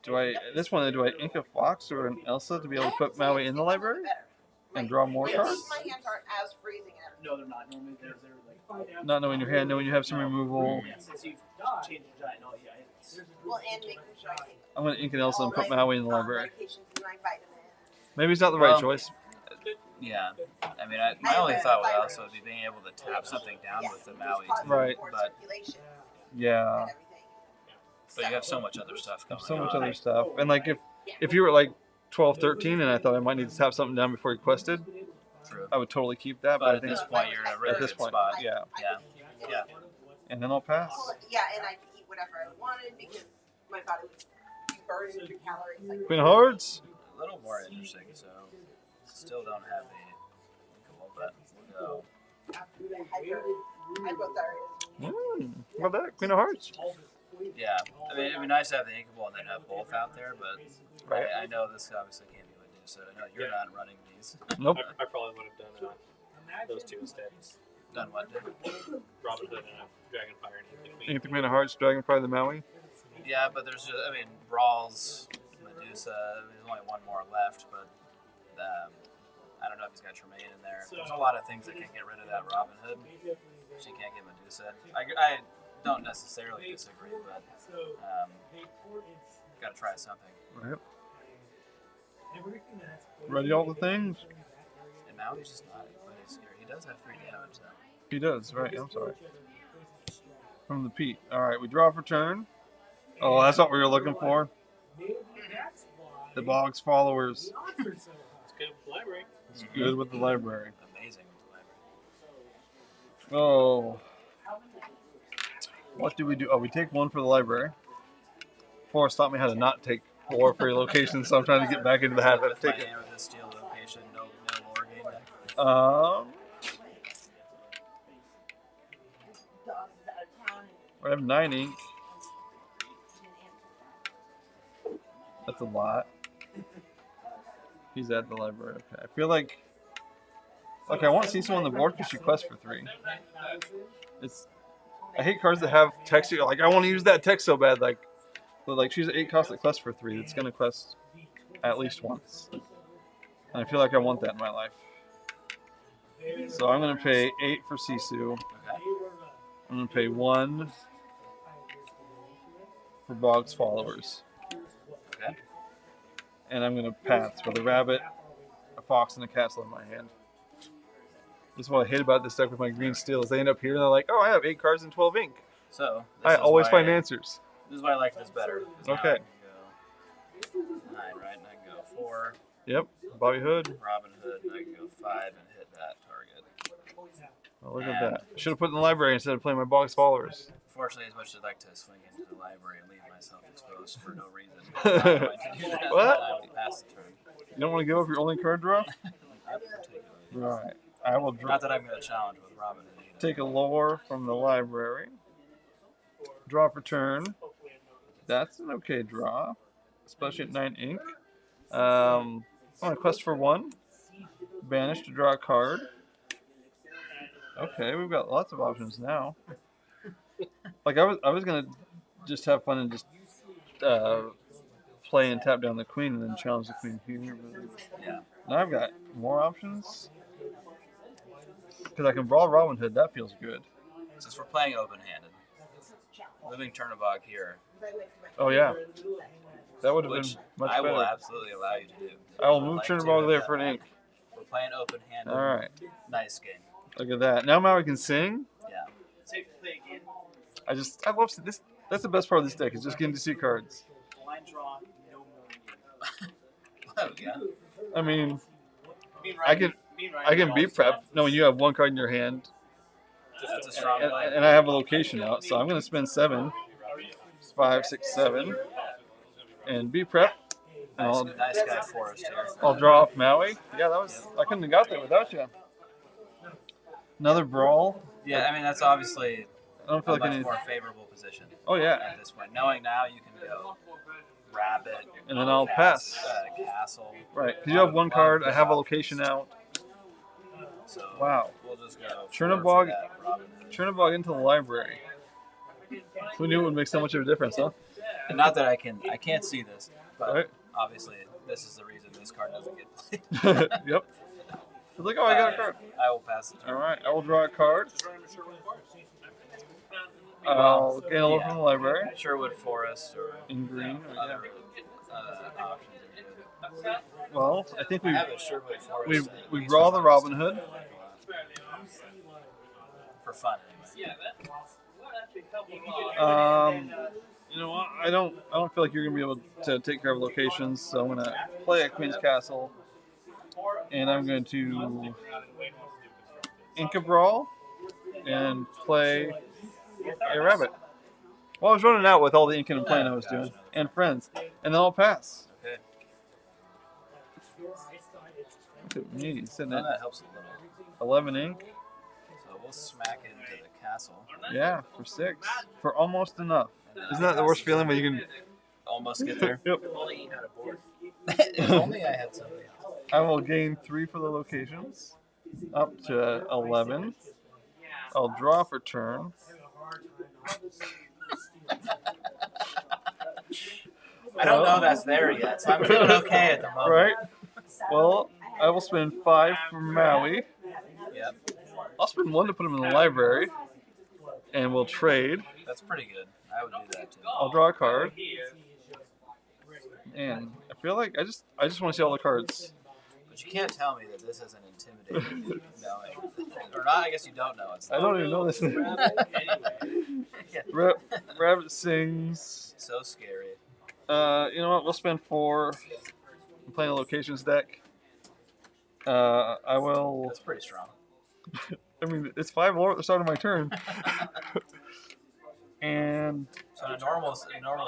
Do I at this one? Do I ink a fox or an Elsa to be able to put Maui in the library and draw more My cards? hands aren't as freezing as. No, they're not. Normally they're like. Not knowing your hand, knowing you have some removal. Since you've changed the giant, oh yeah, it's. Well, and making sure I take I'm gonna ink an Elsa and all put my, Maui in the library. medications and my vitamins. Maybe it's not the right Well, choice. Yeah. I mean, my only thought would also be being able to tap something down with the Maui, too. Right. For But circulation Yeah. and everything. But you have so much other stuff going There's so much on. other stuff. And like if you were like 12, 13, and I thought I might need to have something down before you quested, True. I would totally keep that. But I at think this point, you're in a really at this good point, spot. yeah. Yeah. And then I'll pass. Yeah, and I could eat whatever I wanted because my body would be burning through calories. Like Queen of Hearts. A little more interesting, so still don't have the inkable, but we'll go. Hypothyroidism. How about that? Queen of Hearts. Yeah, I mean, it'd be nice to have the inkable and then have both out there, but Right. I know this obviously can't be what so I know you're not running these. Nope. I probably would have done those two instead. Done what? Robin Hood and Dragonfire and Ink the Queen of Hearts, Dragonfly the Maui. Yeah, but there's just, I mean, Brawls, Medusa, there's only one more left, but I don't know if he's got Tremaine in there. There's a lot of things that can get rid of that Robin Hood. She can't get Medusa. I don't necessarily disagree, but gotta try something. Right. Ready all the things? And Maui's just not. He does have 3 damage though. He does, right, I'm sorry. From the Pete. Alright, we draw for turn. Oh, that's what we were looking for. The Bog's followers. It's good with the library. It's good with the library. Amazing with the library. Oh. What do we do? Oh, we take 1 for the library. Forrest taught me how to not take 4 for your location, so I'm trying to get back into the habit of taking it. Steel location, no lore game deck. I have 9 ink. That's a lot. He's at the library. Okay. I feel like I want to see someone on the board because she quests for 3. I hate cards that have text. Like I want to use that text so bad. But like she's an 8 cost that quests for 3. That's gonna quest at least once. And I feel like I want that in my life. So I'm gonna pay 8 for Sisu. I'm gonna pay 1 for Bog's followers. Okay. And I'm gonna pass with a rabbit, a fox, and a castle in my hand. This is what I hate about this deck with my green steel is they end up here and they're like, oh, I have 8 cards and 12 ink. So I always find answers. This is why I like this better. Okay. 9, right? And I can go 4. Yep. Bobby Hood. Robin Hood, and I can go 5 and hit that target. Oh, look at that. Should have put it in the library instead of playing my Bog's followers. Fortunately, as much as I'd like to swing into the library and leave myself exposed for no reason, I'm not going to do that. What? I will pass the turn. You don't want to give up your only card draw? Not particularly. Right. I will draw. Not that I'm going to challenge with Robin Hood either. Take a lore from the library. Draw for turn. That's an okay draw, especially at 9 ink. I'm going to quest for 1. Banish to draw a card. Okay, we've got lots of options now. Like I was gonna just have fun and just play and tap down the queen and then challenge the queen here. Yeah. Now I've got more options because I can brawl Robin Hood. That feels good. Since we're playing open-handed, living Turnabog here. Oh yeah, that would have been Which much I better. will absolutely allow you to do. I will move Like Turnabog to, there for an ink. We're playing open-handed. All right. Nice game. Look at that. Now Maui can sing. Yeah. Safe to play again. I love this. That's the best part of this deck is just getting to see cards. Line draw, no more. Oh, yeah. I mean, Me and I can Ryan beat prep knowing you have 1 card in your hand, That's a strong play. and I have a location out, so I'm going to spend 7, 5, 6, 7, and beat prep. And Nice guy Forrest here. I'll draw off Maui. Yeah, I couldn't have got there without you. Another brawl. Yeah, I mean, that's obviously I don't feel a like I much need. more favorable position Oh yeah, at this point. Knowing now you can go Rabbit. and then I'll pass. Castle. Right, because you have 1 card. I have a location out. So Wow. we'll just go. Turnabog into the library. Who knew it would make so much of a difference, huh? And not that I can't see this, but Right. obviously this is the reason this card doesn't get played. Yep. It's like, oh, I got a card. I will pass it. All right, I will draw a card. I'll gain a look from the library. Sherwood Forest or In green. other options are good. Well, I think I have a Sherwood Forest. we draw the Robin Hood. For fun, anyway. Yeah, that actually helped a lot. you know what? I don't feel like you're gonna be able to take care of locations, so I'm gonna play at Queen's Castle, and I'm going to Inca Brawl and play a rabbit. Well, I was running out with all the Incan and playing I was doing, and friends, and then I'll pass. Okay. Look at me sitting Well, at that helps a little. 11 ink. So we'll smack it into the castle. Yeah, for 6. For almost enough. Isn't that the worst feeling when you can almost get there? Yep. If only you had a board. If only I had something else. I will gain 3 for the locations, up to 11. I'll draw for turn. I don't know that's there yet, so I'm feeling okay at the moment. Right? Well, I will spend 5 for Maui. Yep. I'll spend 1 to put him in the library, and we'll trade. That's pretty good. I would do that too. I'll draw a card, and I feel like I just want to see all the cards. But you can't tell me that this isn't intimidating. Knowing, or not? I guess you don't know. It's I don't even know this thing. Rabbit sings. So scary. You know what? We'll spend 4. I'm playing a locations deck. I will. That's pretty strong. I mean, it's 5 lore at the start of my turn. And so in a normal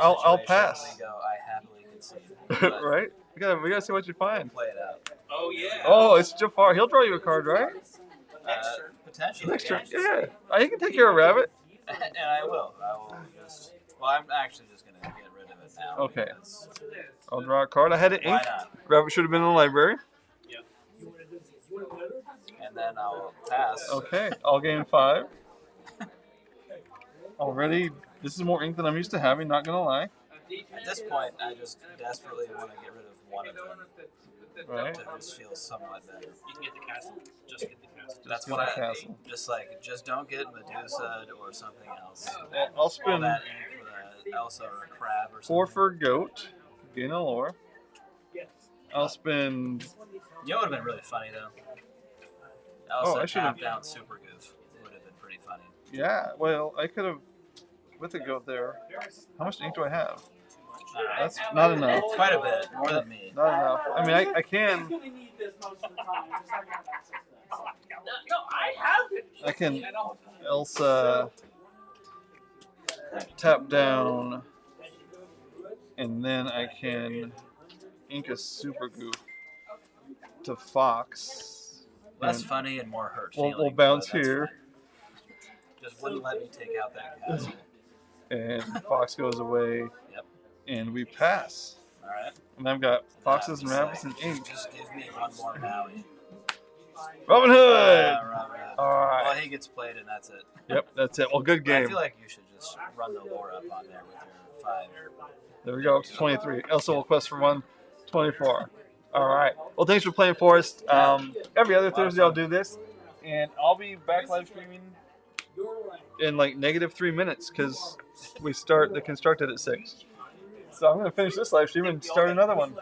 I'll pass. we go, I happily concede. Right? We gotta see what you find. Play it out. Oh yeah. Oh, it's Jafar. He'll draw you a card, right? Potentially. Next turn. Yeah. He can take care of Rabbit. And I will. Just. Well, I'm actually just gonna get rid of it now. Okay. I'll draw a card. I had it Why inked. not? Rabbit should have been in the library. And then I'll pass. Okay. I'll gain 5. Already, this is more ink than I'm used to having, not gonna lie. At this point, I just desperately want to get rid of one of them. Right. To just feel somewhat better. You can get the castle. Just get the castle. That's get what the castle. Just don't get Medusa or something else. Well, I'll All spend that ink for Elsa or a crab or something. 4 for goat, gain a lore. I'll spend. You know what would have been really funny though? Elsa I should've- tapped down Super Goof. Would have been pretty funny. Yeah, well, I could have, with the goat there. How much ink do I have? That's not enough. Quite a bit, more than me. Not enough. I mean, I can. No, I have it. I can Elsa tap down, and then I can ink a Super Goof to Fox. Less funny and more hurt We'll feeling. bounce but that's here. fine. Just wouldn't let me take out that castle. And Fox goes away. Yep. And we pass. All right. And I've got foxes and Just rabbits and ink. Just give me one more Maui. Robin Hood! Robin. All right. Well, he gets played and that's it. Yep, that's it. Well, good I game. feel like you should just run the lore up on there with your 5. There we go, up to 23. Elsa will quest for 1, 24. All right. Well, thanks for playing, Forrest. Every other Thursday I'll do this, and I'll be back live streaming in like -3 minutes because we start the constructed at 6. So I'm going to finish this live stream and start another one.